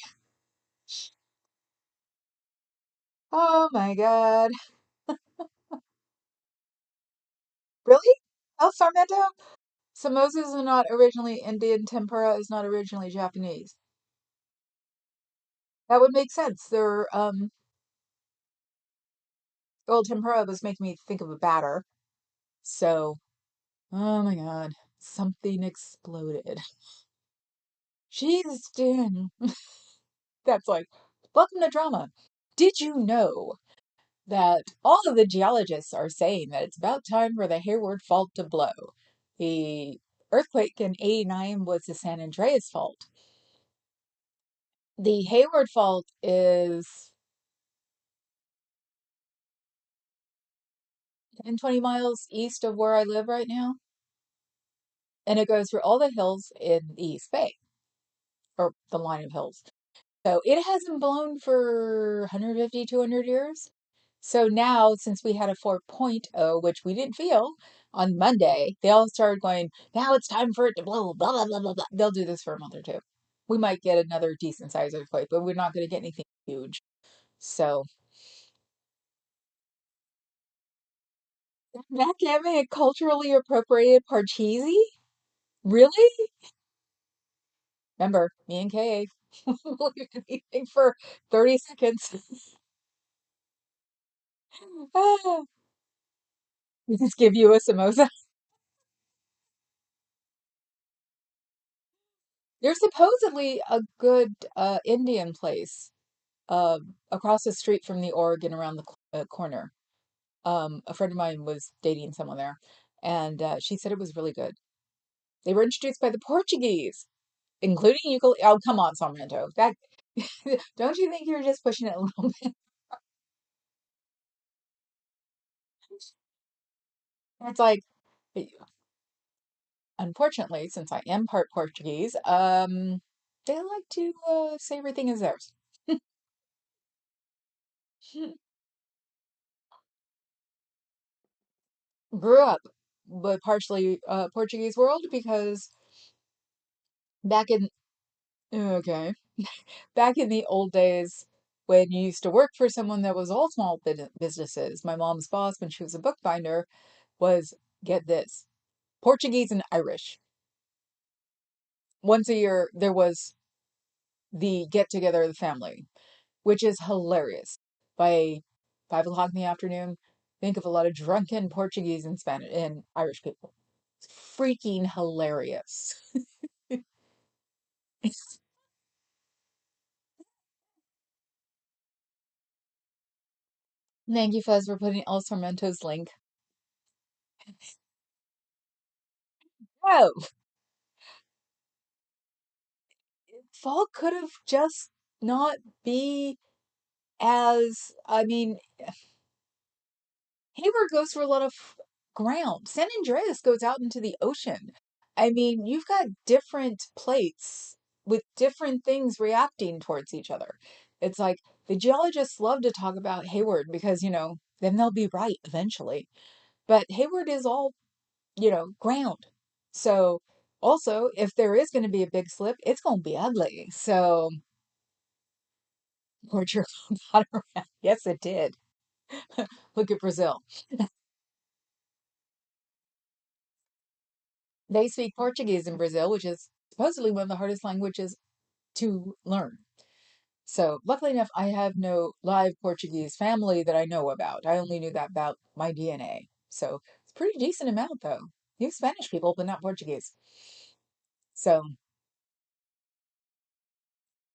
Oh my God. Really? El Sarmento? Samosas are not originally Indian, tempura is not originally Japanese. That would make sense. Well, tempura was making me think of a batter. So, oh my God, something exploded. She's doing. That's like, welcome to drama. Did you know that all of the geologists are saying that it's about time for the Hayward Fault to blow? The earthquake in '89 was the San Andreas Fault. The Hayward Fault is 10, 20 miles east of where I live right now, and it goes through all the hills in the East Bay, or the line of hills. So it hasn't blown for 150, 200 years. So now, since we had a 4.0, which we didn't feel, On Monday, they all started going, now it's time for it to blow, blah, blah, blah, blah, blah. They'll do this for a month or two. We might get another decent sized earthquake, but we're not going to get anything huge. So, that having a culturally appropriated parcheesi? Really? Remember, me and Kay will do anything for 30 seconds. Ah, we just give you a samosa. There's supposedly a good Indian place across the street from the Oregon around the corner. A friend of mine was dating someone there, and she said it was really good. They were introduced by the Portuguese, including ukulele. Oh, come on, Sarmiento. That don't you think you're just pushing it a little bit? It's like, unfortunately, since I am part Portuguese, they like to say everything is theirs. Grew up with partially Portuguese world because back in okay, back in the old days when you used to work for someone that was all small businesses, my mom's boss when she was a bookbinder was, get this, Portuguese and Irish. Once a year there was the get together of the family, which is hilarious. By 5 o'clock in the afternoon, think of a lot of drunken Portuguese and Spanish and Irish people. It's freaking hilarious. Thank you, Fuzz, for putting El Sarmento's link. Oh, fall could have just not be as, I mean, Hayward goes for a lot of ground. San Andreas goes out into the ocean. I mean, you've got different plates with different things reacting towards each other. It's like the geologists love to talk about Hayward because, then they'll be right eventually. But Hayward is all, ground. So also, if there is going to be a big slip, it's going to be ugly. So, Portugal got around. Yes, it did. Look at Brazil. They speak Portuguese in Brazil, which is supposedly one of the hardest languages to learn. So, luckily enough, I have no live Portuguese family that I know about. I only knew that about my DNA. So, it's a pretty decent amount, though. You have Spanish people, but not Portuguese. So,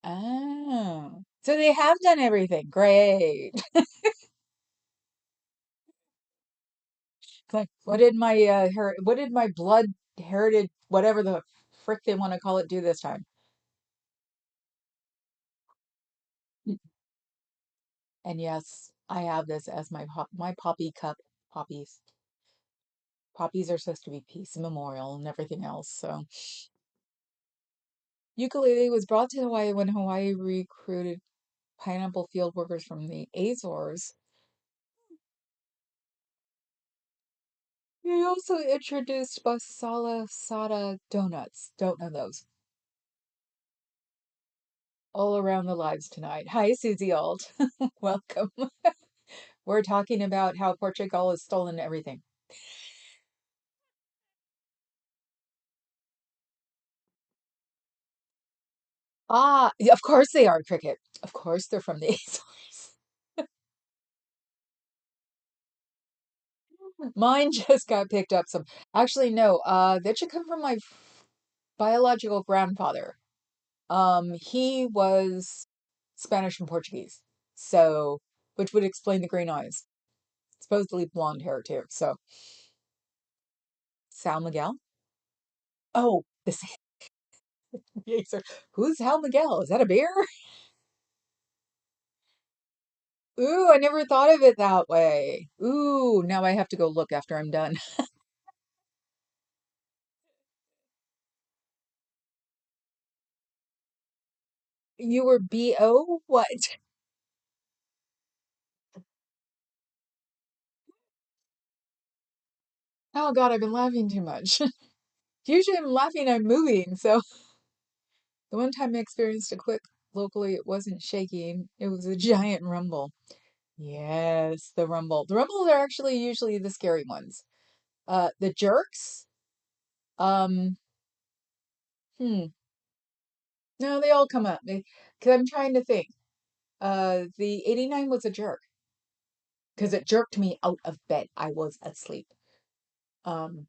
so they have done everything. Great. Like, what did my blood heritage, whatever the frick they want to call it, do this time? And yes, I have this as my poppy cup. Poppies. Poppies are supposed to be peace and memorial and everything else. So, ukulele was brought to Hawaii when Hawaii recruited pineapple field workers from the Azores. He also introduced masala sada donuts. Don't know those. All around the lives tonight. Hi, Susie Alt. Welcome. We're talking about how Portugal has stolen everything. Ah, yeah, of course they are, Cricket. Of course they're from the Azores. Mine just got picked up some. Actually, no, that should come from my biological grandfather. He was Spanish and Portuguese. So, which would explain the green eyes. Supposedly blonde hair too. So, Sal Miguel. Oh, this who's Sal Miguel? Is that a beer? Ooh, I never thought of it that way. Ooh, now I have to go look after I'm done. You were B.O.? What? Oh God, I've been laughing too much. Usually I'm laughing, I'm moving. So the one time I experienced a quick locally, it wasn't shaking. It was a giant rumble. Yes, the rumble. The rumbles are actually usually the scary ones. The jerks, um, hmm. No, they all come up. Because I'm trying to think. The 89 was a jerk because it jerked me out of bed. I was asleep. Um,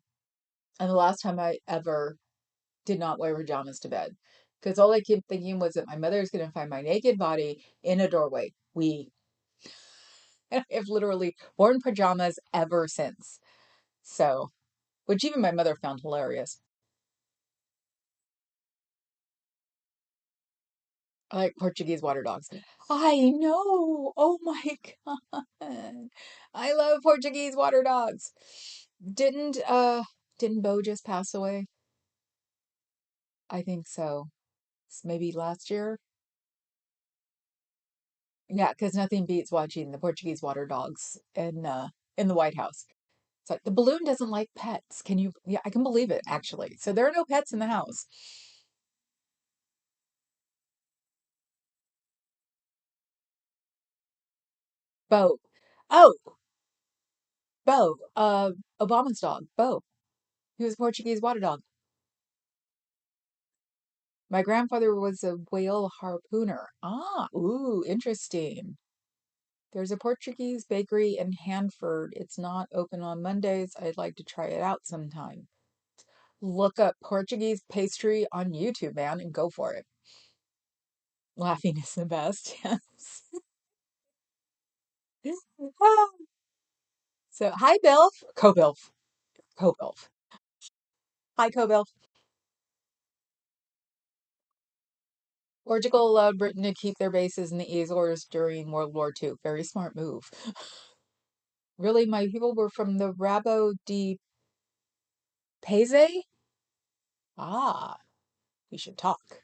and the last time I ever did not wear pajamas to bed because all I kept thinking was that my mother is going to find my naked body in a doorway. Have literally worn pajamas ever since. So, which even my mother found hilarious. I like Portuguese water dogs. I know. Oh my God. I love Portuguese water dogs. Didn't didn't Bo just pass away? I think so. Maybe last year. Yeah, because nothing beats watching the Portuguese water dogs in the White House. It's like the balloon doesn't like pets. Can you? Yeah, I can believe it actually. So there are no pets in the house. Bo. Oh, Bo. Obama's dog. Bo. He was a Portuguese water dog. My grandfather was a whale harpooner. Ah, ooh, interesting. There's a Portuguese bakery in Hanford. It's not open on Mondays. I'd like to try it out sometime. Look up Portuguese pastry on YouTube, man, and go for it. Laughing is the best. Yes. So, hi, Bilf. Co-Bilf. Co-Bilf. Hi, Co-Bilf. Portugal allowed Britain to keep their bases in the Azores during World War II. Very smart move. Really, my people were from the Rabo de Peze? Ah, we should talk.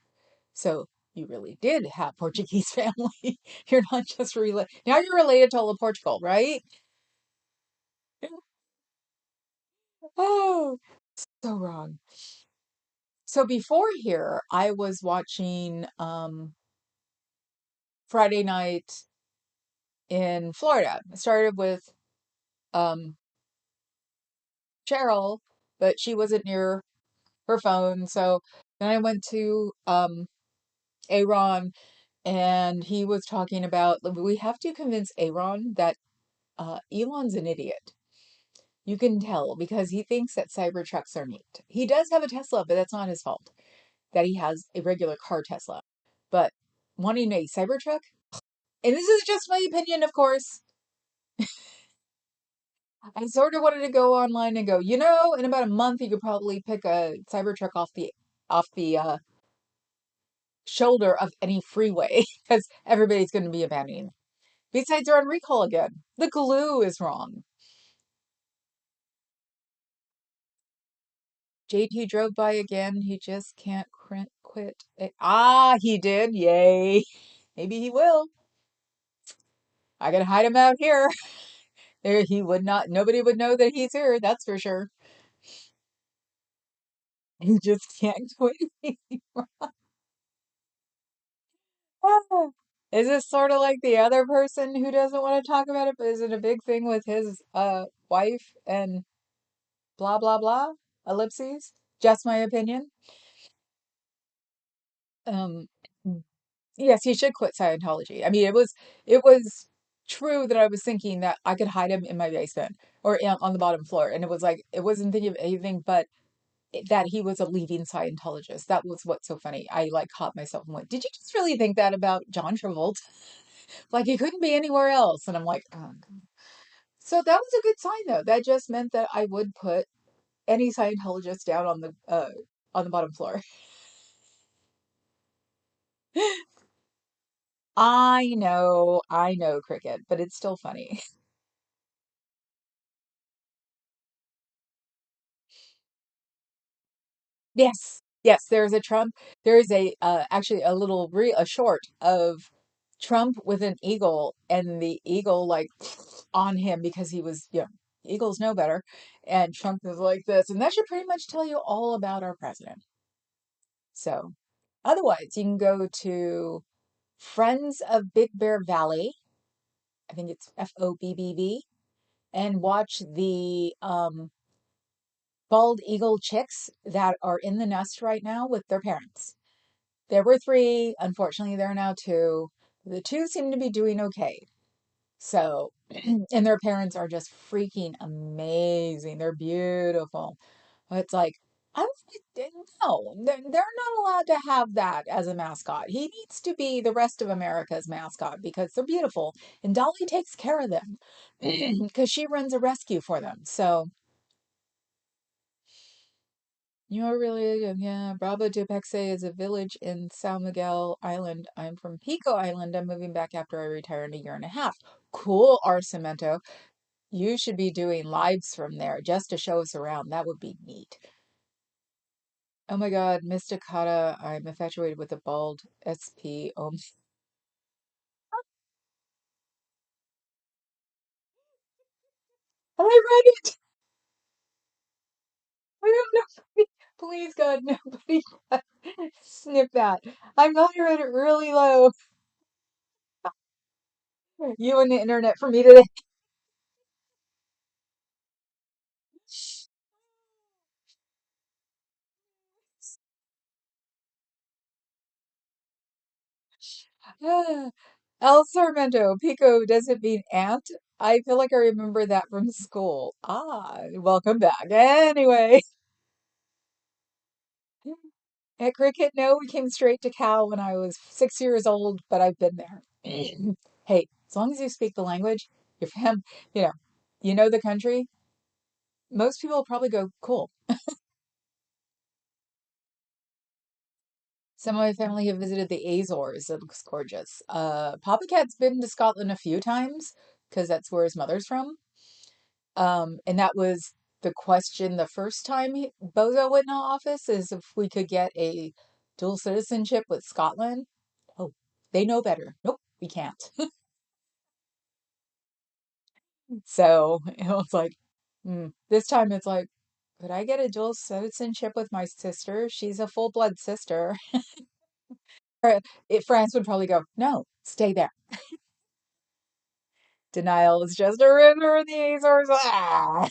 So you really did have Portuguese family. You're not just related. Now you're related to all of Portugal, right? Oh, so wrong. So before here, I was watching Friday night in Florida. I started with um Cheryl, but she wasn't near her phone. So then I went to Aaron and he was talking about we have to convince Aaron that Elon's an idiot. You can tell because he thinks that Cybertrucks are neat. He does have a Tesla, but that's not his fault that he has a regular car Tesla. But wanting a Cybertruck, and this is just my opinion, of course, I sort of wanted to go online and go, in about a month you could probably pick a Cybertruck off the shoulder of any freeway because everybody's going to be abandoning. Besides, they're on recall again. The glue is wrong. JT drove by again. He just can't quit. He did. Yay. Maybe he will. I gotta hide him out here. There, he would not, nobody would know that he's here. That's for sure. He just can't quit. Is this sort of like the other person who doesn't want to talk about it, but is it a big thing with his wife and blah blah blah? Ellipses. Just my opinion. Um, yes, he should quit Scientology. I mean, it was true that I was thinking that I could hide him in my basement or on the bottom floor, and it was like it wasn't thinking of anything but that he was a leading Scientologist. That was what's so funny. I like caught myself and went, "Did you just really think that about John Travolta? Like he couldn't be anywhere else?" And I'm like, "Oh." So that was a good sign, though. That just meant that I would put any Scientologist down on the bottom floor. I know, Cricket, but it's still funny. Yes, yes. There is a actually a little a short of Trump with an eagle, and the eagle like on him because he was Eagles know better. And Trump is like this. And that should pretty much tell you all about our president. So, otherwise, you can go to Friends of Big Bear Valley. I think it's FOBBV, and watch the bald eagle chicks that are in the nest right now with their parents. There were three. Unfortunately, there are now two. The two seem to be doing okay. So, and their parents are just freaking amazing. They're beautiful. It's like, I'm no, they're not allowed to have that as a mascot. He needs to be the rest of America's mascot because they're beautiful. And Dolly takes care of them because she runs a rescue for them. So, you're really, yeah, Bravo de Pexe is a village in San Miguel Island. I'm from Pico Island. I'm moving back after I retire in a year and a half. Cool, Arcemento. You should be doing lives from there just to show us around. That would be neat. Oh my God, Mysticata. I'm infatuated with the bald SP. Oh, I read it. I don't know. Please, God, nobody snip that. I'm glad I read it really low. You and the internet for me today. El Sarmento, Pico doesn't mean ant. I feel like I remember that from school. Ah, welcome back. Anyway, at cricket, no, we came straight to Cal when I was 6 years old, but I've been there. Hey, as long as you speak the language, your you know, you know the country, most people will probably go, cool. Some of my family have visited the Azores. It looks gorgeous. Papa Cat's been to Scotland a few times because that's where his mother's from. And that was the question the first time Bozo went into office is if we could get a dual citizenship with Scotland. Oh, they know better. Nope, we can't. So it was like, this time it's like, could I get a dual citizenship with my sister? She's a full blood sister. Or France would probably go, no, stay there. Denial is just a river in the Azores. Ah!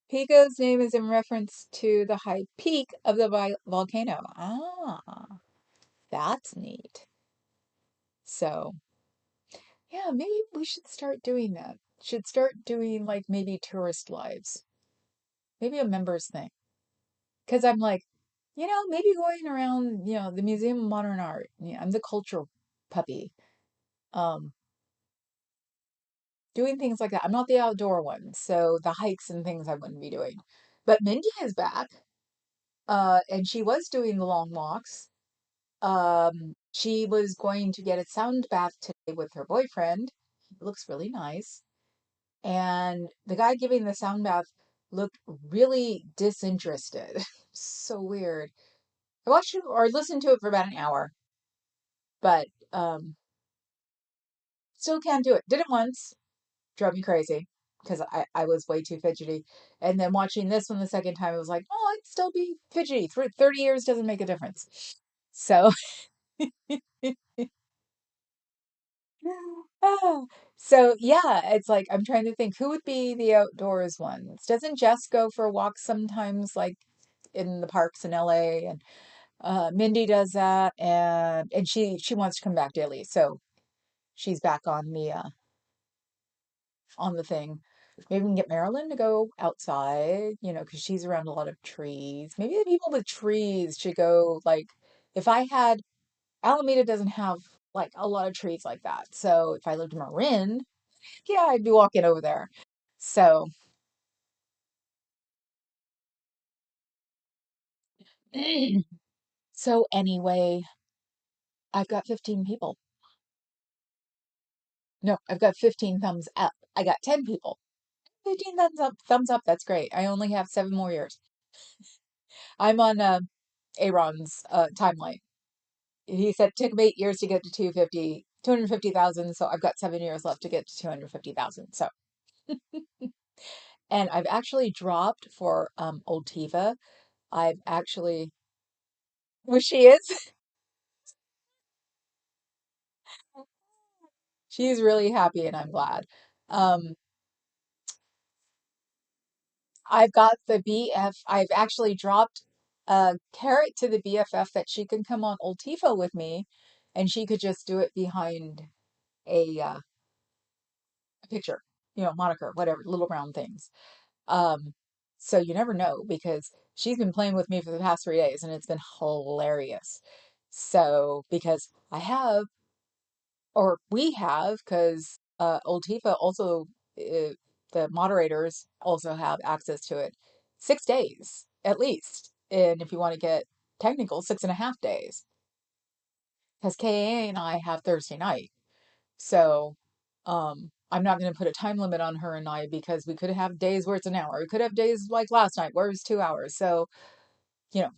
Pico's name is in reference to the high peak of the volcano. Ah, that's neat. So, yeah, maybe we should start doing that. Should start doing like maybe tourist lives, maybe a members thing. Because I'm like, maybe going around, the Museum of Modern Art. Yeah, I'm the culture puppy. Um, doing things like that. I'm not the outdoor one, so the hikes and things I wouldn't be doing. But Mindy is back, and she was doing the long walks. She was going to get a sound bath today with her boyfriend. It looks really nice. And the guy giving the sound bath looked really disinterested. So weird. I watched it or listened to it for about an hour, but still can't do it. Did it once, drove me crazy because I was way too fidgety. And then watching this one the second time, I was like, oh, I'd still be fidgety. 30 years doesn't make a difference. So Ah, so yeah, it's like I'm trying to think who would be the outdoors ones. Doesn't Jess go for walks sometimes, like in the parks in LA? And Mindy does that, and she wants to come back daily, so she's back on the thing. Maybe we can get Marilyn to go outside, because she's around a lot of trees. Maybe the people with trees should go. Like, if I had Alameda doesn't have like a lot of trees like that, so if I lived in Marin. Yeah, I'd be walking over there. So, so anyway, I've got 15 people. No, I've got 15 thumbs up. I got 10 people. 15 thumbs up, thumbs up. That's great. I only have 7 more years. I'm on Aaron's timeline. He said it took him 8 years to get to 250. 250,000. So I've got 7 years left to get to 250,000. So, and I've actually dropped for old Tiva. I've actually, well, she is. She's really happy and I'm glad. Um, I've got the BF. I've actually dropped a carrot to the BFF that she can come on Old Tifa with me, and she could just do it behind a picture, moniker, whatever, little brown things. Um, so you never know because she's been playing with me for the past 3 days, and it's been hilarious. So because I have, or we have, because Old Tifa also, the moderators also have access to it, 6 days at least. And if you want to get technical, 6.5 days. Because KA and I have Thursday night. So I'm not going to put a time limit on her and I because we could have days where it's an hour. We could have days like last night where it was 2 hours. So,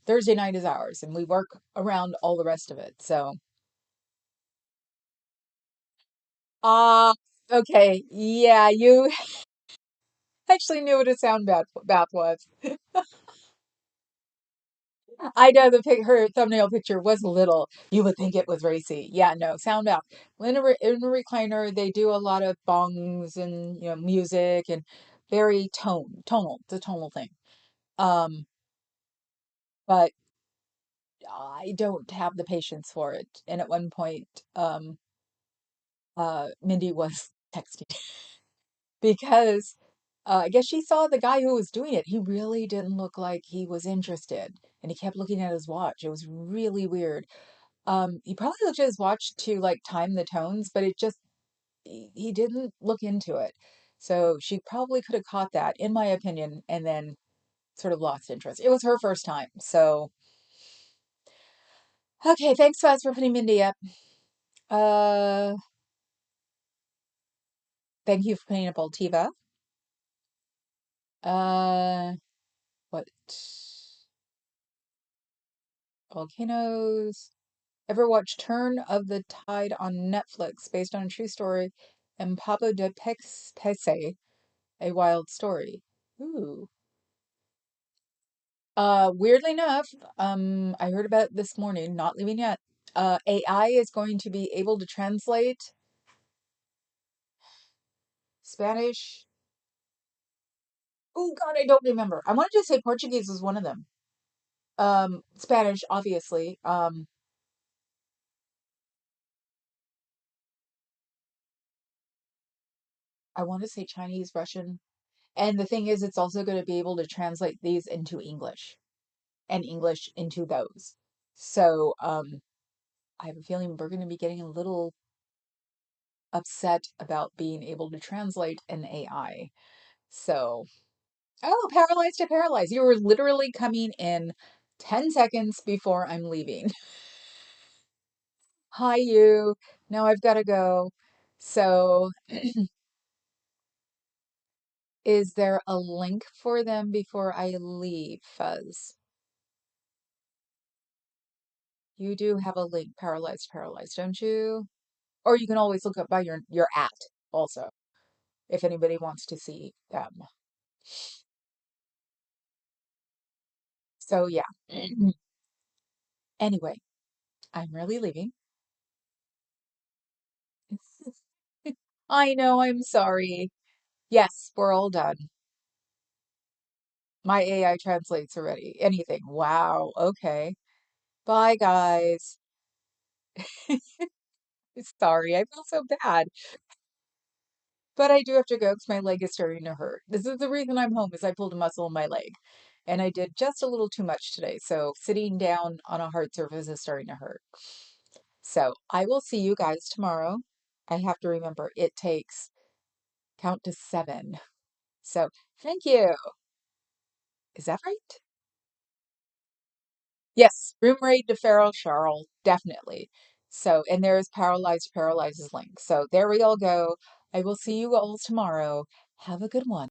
Thursday night is ours and we work around all the rest of it. So, ah, okay. Yeah, you actually knew what a bath was. I know her thumbnail picture was little. You would think it was racy. Yeah, no, sound bath. In a recliner, they do a lot of bongs and music and very tonal. It's a tonal thing. Um, but I don't have the patience for it. And at one point, Mindy was texting because I guess she saw the guy who was doing it. He really didn't look like he was interested, and he kept looking at his watch. It was really weird. He probably looked at his watch to like time the tones, but it just he didn't look into it. So she probably could have caught that, in my opinion, and then sort of lost interest. It was her first time, so okay. Thanks, Faz, for putting Mindy up. Uh, Thank you for putting up Altiva. Uh, what? Volcanoes. Ever watch Turn of the Tide on Netflix, based on a true story, and Pablo de Pese, A Wild Story? Ooh. Weirdly enough, I heard about it this morning, not leaving yet. AI is going to be able to translate Spanish. Oh God, I don't remember. I wanted to say Portuguese was one of them. Spanish, obviously. I want to say Chinese, Russian. And the thing is, it's also going to be able to translate these into English and English into those. So, I have a feeling we're going to be getting a little upset about being able to translate an AI. So, oh, paralyzed to paralyzed. You were literally coming in 10 seconds before I'm leaving. Hi, you. Now I've got to go. So, is there a link for them before I leave, Fuzz? You do have a link, paralyzed, don't you? Or you can always look up by your at also, if anybody wants to see them. So yeah. Anyway, I'm really leaving. I know, I'm sorry. Yes, we're all done. My AI translates already. Anything. Wow. Okay. Bye, guys. Sorry, I feel so bad. But I do have to go because my leg is starting to hurt. This is the reason I'm home, is I pulled a muscle in my leg. And I did just a little too much today. So sitting down on a hard surface is starting to hurt. So I will see you guys tomorrow. I have to remember it takes count to 7. So thank you. Is that right? Yes, room raid to Feral Charles, definitely. So, and there's Paralyzed Paralyzes link. So there we all go. I will see you all tomorrow. Have a good one.